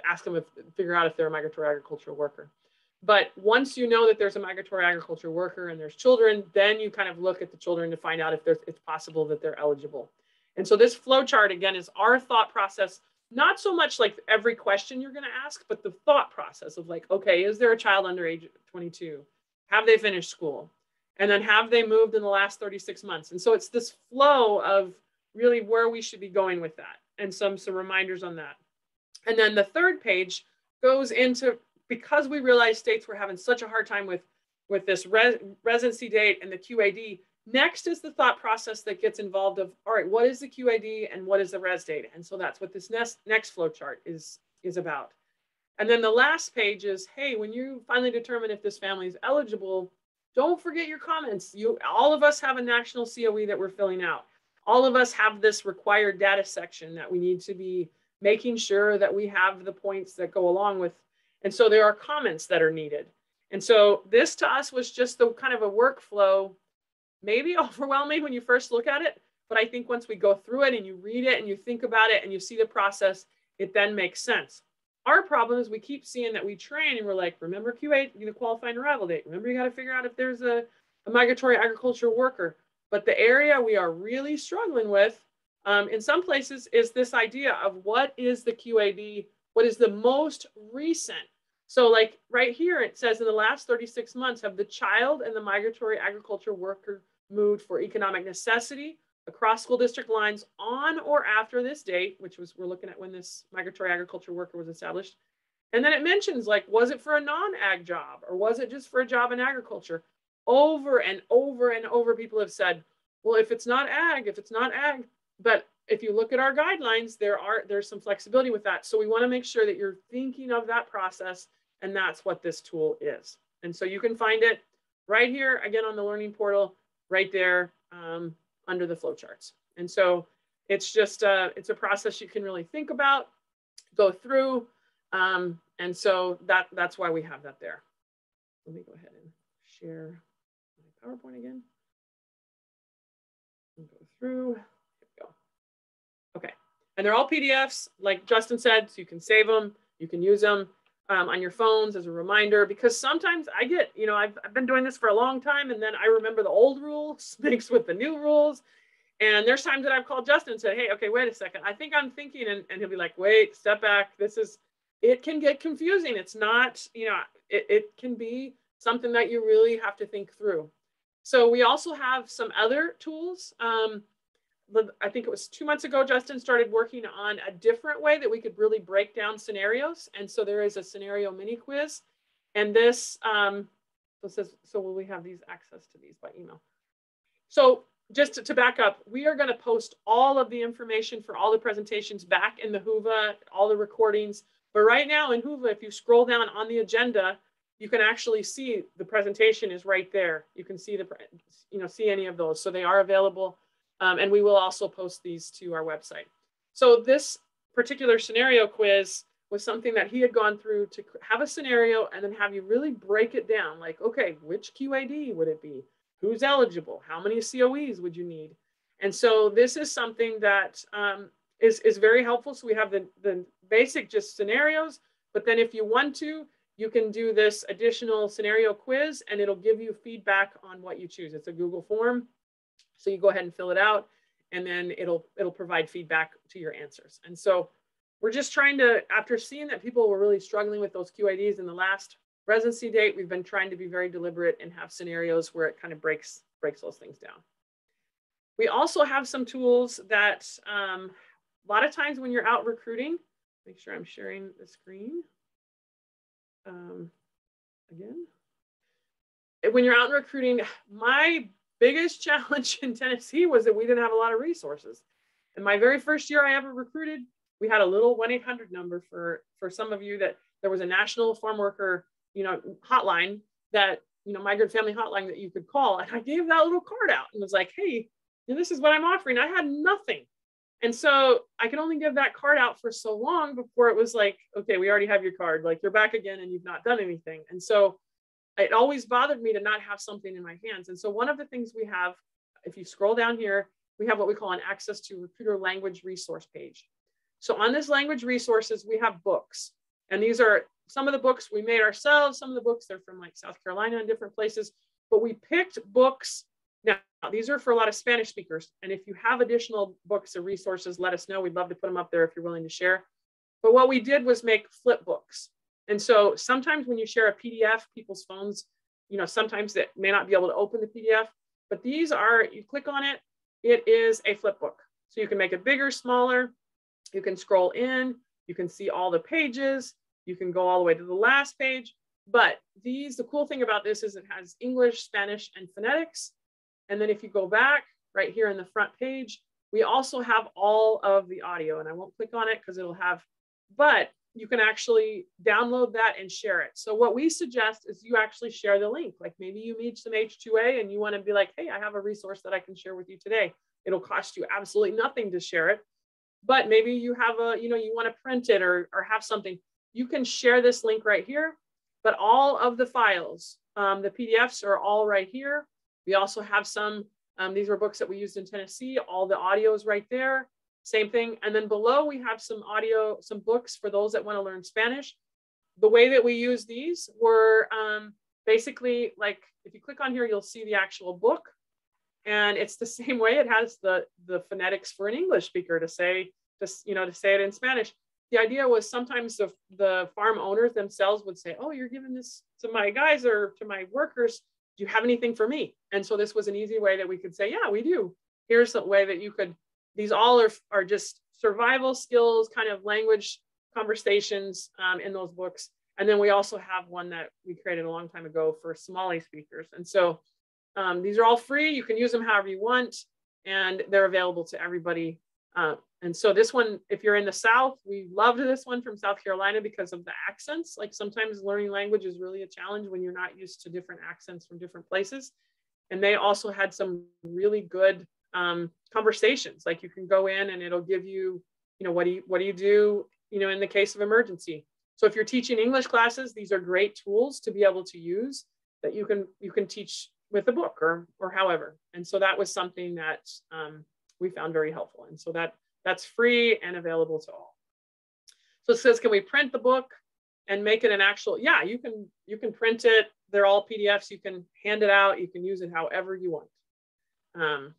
Speaker 1: ask them figure out if they're a migratory agricultural worker. But once you know that there's a migratory agricultural worker and there's children, then you kind of look at the children to find out if it's possible that they're eligible. And so this flow chart, again, is our thought process not so much like every question you're going to ask, but the thought process of like, okay, is there a child under age 22? Have they finished school? And then have they moved in the last 36 months? And so it's this flow of really where we should be going with that, and some reminders on that. And then the third page goes into, because we realize states were having such a hard time with this residency date and the QAD, next is the thought process that gets involved of, all right, what is the QAD and what is the res date? And so that's what this next flow chart is about. And then the last page is, hey, when you finally determine if this family is eligible, don't forget your comments. All of us have a national COE that we're filling out. All of us have this required data section that we need to be making sure that we have the points that go along with. And so there are comments that are needed. And so this to us was just the kind of a workflow, maybe overwhelming when you first look at it. But I think once we go through it and you read it and you think about it and you see the process, it then makes sense. Our problem is we keep seeing that we train and we're like, remember QA, the qualifying arrival date. Remember, you got to figure out if there's a migratory agricultural worker. But the area we are really struggling with in some places is this idea of what is the QAD, what is the most recent. So like right here, it says in the last 36 months, have the child and the migratory agriculture worker moved for economic necessity across school district lines on or after this date, which was, we're looking at when this migratory agriculture worker was established. And then it mentions like, was it for a non-ag job or was it just for a job in agriculture? Over and over and over, people have said, well, if it's not ag, but if you look at our guidelines, there's some flexibility with that. So we want to make sure that you're thinking of that process, and that's what this tool is. And so you can find it right here, again, on the learning portal, right there under the flowcharts. And so it's just, it's a process you can really think about, go through. And so that's why we have that there. Let me go ahead and share my PowerPoint again. Go through, here we go. Okay, and they're all PDFs, like Justin said, so you can save them, you can use them on your phones as a reminder, because sometimes I get, I've been doing this for a long time, and then I remember the old rules mixed with the new rules. And there's times that I've called Justin and said, hey, okay, wait a second. I think I'm thinking, and he'll be like, wait, step back. It can get confusing. It's not, it can be something that you really have to think through. So we also have some other tools. I think it was 2 months ago, Justin started working on a different way that we could really break down scenarios. And so there is a scenario mini quiz. And this, so will we have these access to these by email? So just to back up, we are going to post all of the information for all the presentations back in the Whova, all the recordings. But right now in Whova, if you scroll down on the agenda, you can actually see the presentation is right there. You can see see any of those. So they are available. And we will also post these to our website. So this particular scenario quiz was something that he had gone through to have a scenario and then have you really break it down. Like, okay, which QAD would it be? Who's eligible? How many COEs would you need? And so this is something that is very helpful. So we have the basic just scenarios, but then if you want to, you can do this additional scenario quiz and it'll give you feedback on what you choose. It's a Google form. So you go ahead and fill it out and then it'll provide feedback to your answers. And so we're just trying to, after seeing that people were really struggling with those QIDs in the last residency date, we've been trying to be very deliberate and have scenarios where it kind of breaks those things down. We also have some tools that a lot of times when you're out recruiting, make sure I'm sharing the screen. Again, when you're out recruiting, my biggest challenge in Tennessee was that we didn't have a lot of resources. In my very first year I ever recruited, we had a little 1-800 number for some of you that there was a national farm worker, hotline that, migrant family hotline that you could call. And I gave that little card out and was like, hey, this is what I'm offering. I had nothing. And so I could only give that card out for so long before it was like, okay, we already have your card. Like you're back again and you've not done anything. And so it always bothered me to not have something in my hands. And so one of the things we have, if you scroll down here, we have what we call an access to recruiter language resource page. So on this language resources, we have books. And these are some of the books we made ourselves. Some of the books, they're from like South Carolina and different places, but we picked books. Now, these are for a lot of Spanish speakers. And if you have additional books or resources, let us know. We'd love to put them up there if you're willing to share. But what we did was make flip books. And so sometimes when you share a PDF, people's phones, sometimes they may not be able to open the PDF, but these are, you click on it, it is a flip book. So you can make it bigger, smaller, you can scroll in, you can see all the pages, you can go all the way to the last page. But the cool thing about this is it has English, Spanish, and phonetics. And then if you go back right here in the front page, we also have all of the audio, and I won't click on it because it'll have, but you can actually download that and share it. So what we suggest is you actually share the link. Like maybe you meet some H2A and you want to be like, hey, I have a resource that I can share with you today. It'll cost you absolutely nothing to share it. But maybe you have you want to print it or have something. You can share this link right here, but all of the files, the PDFs are all right here. We also have some, these were books that we used in Tennessee. All the audio is right there. Same thing. And then below we have some audio, some books for those that want to learn Spanish. The way that we use these were basically like, if you click on here, you'll see the actual book. And it's the same way. It has the phonetics for an English speaker to say it in Spanish. The idea was sometimes the farm owners themselves would say, oh, you're giving this to my guys or to my workers. Do you have anything for me? And so this was an easy way that we could say, yeah, we do. Here's the way that you could, these all are just survival skills, kind of language conversations in those books. And then we also have one that we created a long time ago for Somali speakers. And so these are all free. You can use them however you want, and they're available to everybody. And so this one, if you're in the South, we loved this one from South Carolina because of the accents. Like sometimes learning language is really a challenge when you're not used to different accents from different places. And they also had some really good conversations. Like you can go in and it'll give you, what do you do, in the case of emergency. So if you're teaching English classes, these are great tools to be able to use that you can teach with a book or however. And so that was something that we found very helpful. And so that's free and available to all. So it says, can we print the book and make it an actual, yeah, you can print it. They're all PDFs. You can hand it out. You can use it however you want.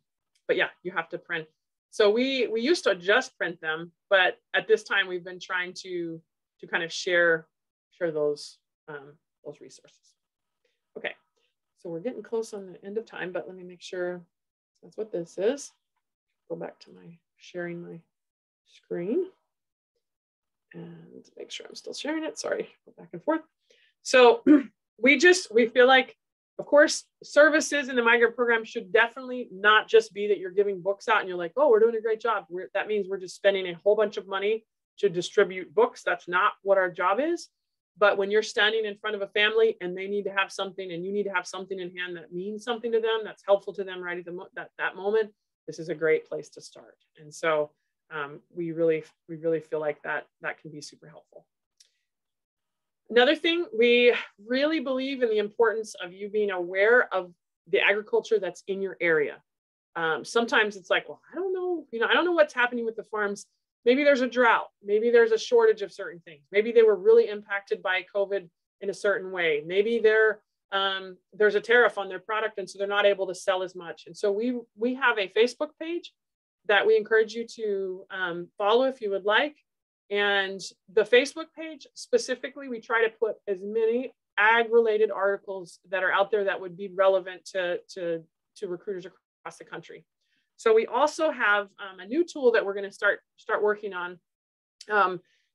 Speaker 1: But yeah, you have to print. So we used to just print them, but at this time we've been trying to kind of share those resources. Okay, so we're getting close on the end of time, but let me make sure that's what this is. Go back to my sharing my screen and make sure I'm still sharing it. Sorry, go back and forth. So we feel like, of course, services in the migrant program should definitely not just be that you're giving books out and you're like, oh, we're doing a great job. That means we're just spending a whole bunch of money to distribute books. That's not what our job is. But when you're standing in front of a family and they need to have something and you need to have something in hand that means something to them, that's helpful to them right at that moment, this is a great place to start. And so we really feel like that can be super helpful. Another thing, we really believe in the importance of you being aware of the agriculture that's in your area. Sometimes it's like, well, I don't know, I don't know what's happening with the farms. Maybe there's a drought. Maybe there's a shortage of certain things. Maybe they were really impacted by COVID in a certain way. Maybe there's a tariff on their product and so they're not able to sell as much. And so we have a Facebook page that we encourage you to follow if you would like. And the Facebook page specifically, we try to put as many ag-related articles that are out there that would be relevant to recruiters across the country. So we also have a new tool that we're going to start working on.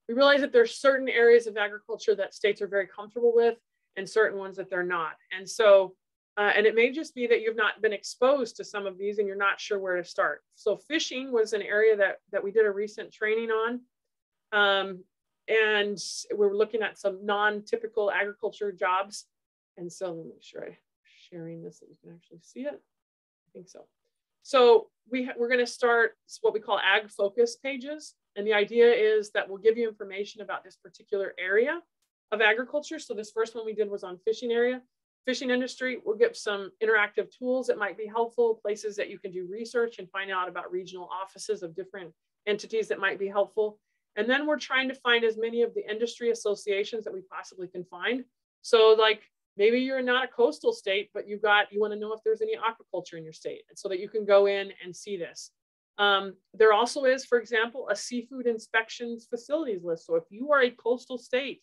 Speaker 1: We realize that there's certain areas of agriculture that states are very comfortable with and certain ones that they're not. And so, and it may just be that you've not been exposed to some of these and you're not sure where to start. So fishing was an area that we did a recent training on. And we're looking at some non-typical agriculture jobs. And so let me make sure I'm sharing this so you can actually see it. I think so. So we're going to start what we call ag focus pages. And the idea is that we'll give you information about this particular area of agriculture. So this first one we did was on fishing industry. We'll give some interactive tools that might be helpful, places that you can do research and find out about regional offices of different entities that might be helpful. And then we're trying to find as many of the industry associations that we possibly can find. So like maybe you're not a coastal state, but you want to know if there's any aquaculture in your state, and so that you can go in and see this. There also is, for example, a seafood inspections facilities list. So if you are a coastal state,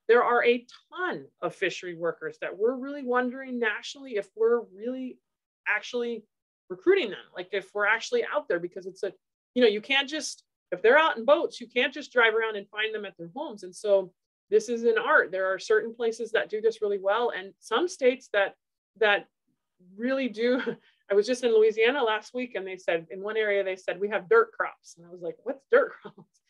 Speaker 1: there are a ton of fishery workers that we're really wondering nationally if we're really actually recruiting them, like if we're actually out there, because it's a, you can't just, if they're out in boats, you can't just drive around and find them at their homes. And so this is an art. There are certain places that do this really well, and some states that really do. I was just in Louisiana last week, and they said in one area, they said we have dirt crops. And I was like, what's dirt crops?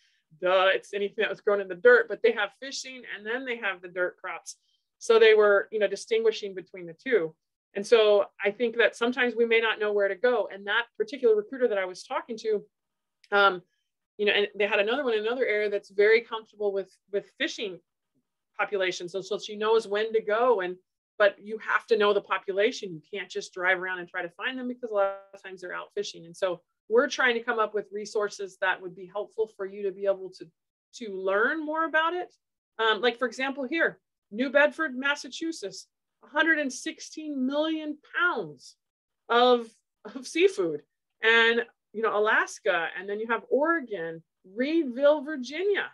Speaker 1: Duh, it's anything that was grown in the dirt, but they have fishing and then they have the dirt crops. So they were, distinguishing between the two. And so I think that sometimes we may not know where to go. And that particular recruiter that I was talking to, and they had another one in another area that's very comfortable with fishing populations. So she knows when to go, but you have to know the population. You can't just drive around and try to find them, because a lot of times they're out fishing. And so we're trying to come up with resources that would be helpful for you to be able to learn more about it. Like, for example, here, New Bedford, Massachusetts, 116 million pounds of seafood. And, Alaska, and then you have Oregon, Reedville, Virginia,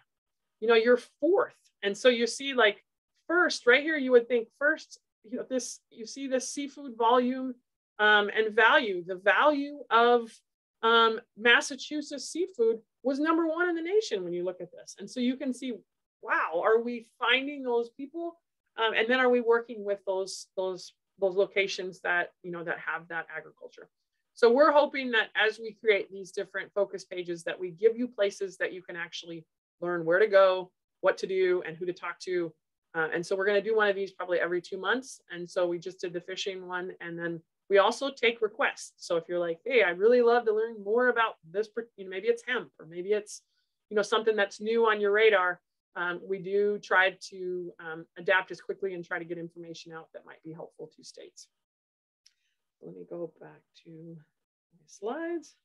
Speaker 1: you're fourth. And so you see, like, first right here, you would think first, you see this seafood volume and value. The value of Massachusetts seafood was #1 in the nation when you look at this. And so you can see, wow, are we finding those people? And then are we working with those locations that, that have that agriculture? So we're hoping that as we create these different focus pages, that we give you places that you can actually learn where to go, what to do, and who to talk to. And so we're going to do one of these probably every 2 months. And so we just did the fishing one. And then we also take requests. So if you're like, hey, I'd really love to learn more about this, maybe it's hemp, or maybe it's, something that's new on your radar. We do try to adapt as quickly and try to get information out that might be helpful to states. Let me go back to my slides.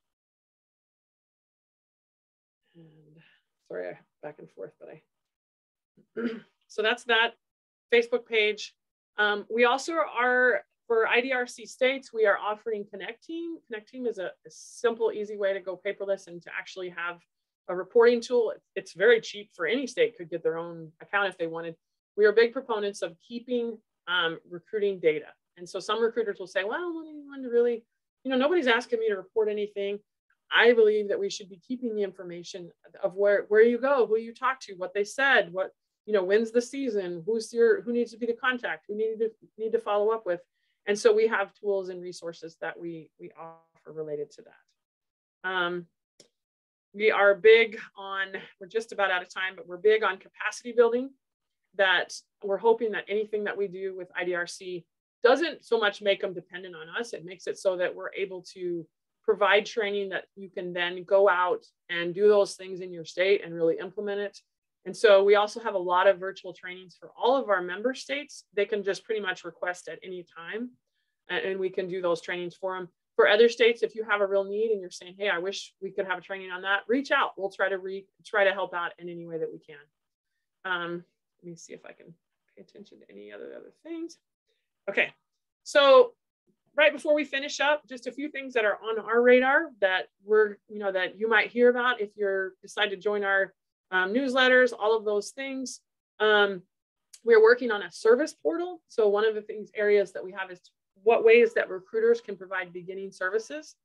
Speaker 1: And sorry, I back and forth, but so that's that Facebook page. We also are, for IDRC states, we are offering Connect Team. Connect Team is a simple, easy way to go paperless and to actually have a reporting tool. It's very cheap for any state, could get their own account if they wanted. We are big proponents of keeping recruiting data. And so some recruiters will say, well, I don't want anyone to really, nobody's asking me to report anything. I believe that we should be keeping the information of where you go, who you talk to, what they said, what, when's the season, who needs to be the contact, who need to follow up with. And so we have tools and resources that we offer related to that. We are big on, we're just about out of time, but we're big on capacity building, that we're hoping that anything that we do with IDRC doesn't so much make them dependent on us. It makes it so that we're able to provide training that you can then go out and do those things in your state and really implement it. And so we also have a lot of virtual trainings for all of our member states. They can just pretty much request at any time, and we can do those trainings for them. For other states, if you have a real need and you're saying, hey, I wish we could have a training on that, reach out. We'll try to help out in any way that we can. Let me see if I can pay attention to any other things. Okay, so right before we finish up, just a few things that are on our radar that that you might hear about if you decide to join our newsletters, all of those things. We're working on a service portal. So one of the areas that we have is what ways that recruiters can provide beginning services.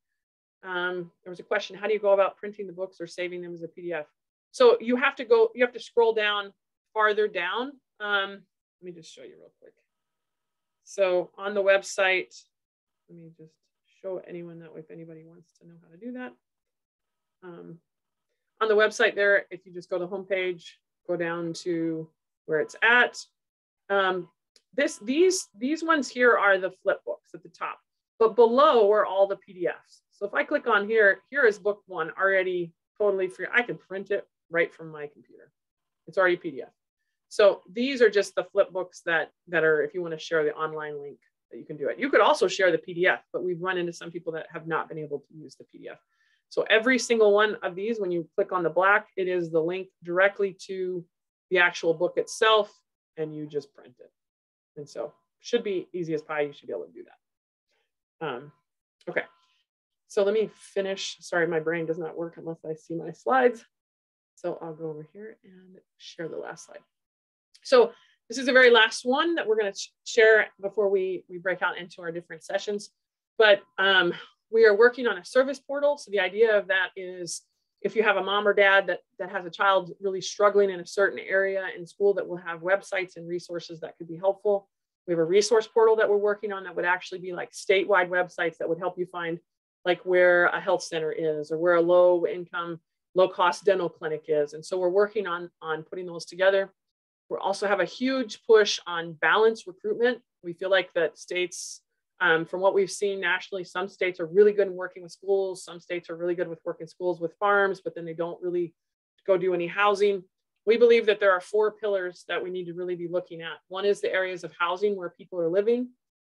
Speaker 1: There was a question, how do you go about printing the books or saving them as a PDF? So you have to scroll down farther down. Let me just show you real quick. So on the website, let me just show anyone that way if anybody wants to know how to do that. On the website there, if you just go to the homepage, go down to where it's at. These ones here are the flip books at the top, but below are all the PDFs. So if I click on here is book 1 already totally free. I can print it right from my computer. It's already PDF. So these are just the flip books that are, if you want to share the online link, that you can do it. You could also share the PDF, but we've run into some people that have not been able to use the PDF. So every single one of these, when you click on the black, it is the link directly to the actual book itself, and you just print it. And so should be easy as pie. You should be able to do that. Okay. So let me finish. Sorry, my brain does not work unless I see my slides. So I'll go over here and share the last slide. So this is the very last one that we're going to share before we break out into our different sessions. But we are working on a service portal. So the idea of that is if you have a mom or dad that has a child really struggling in a certain area in school, that will have websites and resources that could be helpful. We have a resource portal that we're working on that would actually be like statewide websites that would help you find like where a health center is or where a low income, low cost dental clinic is. And so we're working on putting those together. We also have a huge push on balanced recruitment. We feel like that states, from what we've seen nationally, some states are really good in working with schools. Some states are really good with working schools with farms, but then they don't really go do any housing. We believe that there are 4 pillars that we need to really be looking at. One is the areas of housing where people are living.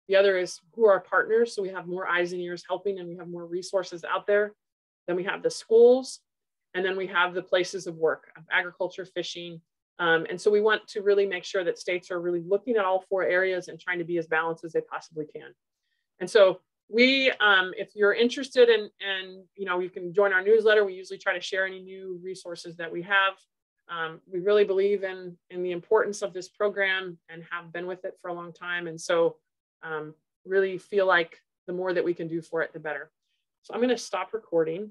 Speaker 1: The other is who are our partners. So we have more eyes and ears helping and we have more resources out there. Then we have the schools. And then we have the places of work, of agriculture, fishing. And so we want to really make sure that states are really looking at all 4 areas and trying to be as balanced as they possibly can. And so we, if you're interested in, you can join our newsletter. We usually try to share any new resources that we have. We really believe in the importance of this program and have been with it for a long time. And so really feel like the more that we can do for it, the better. So I'm going to stop recording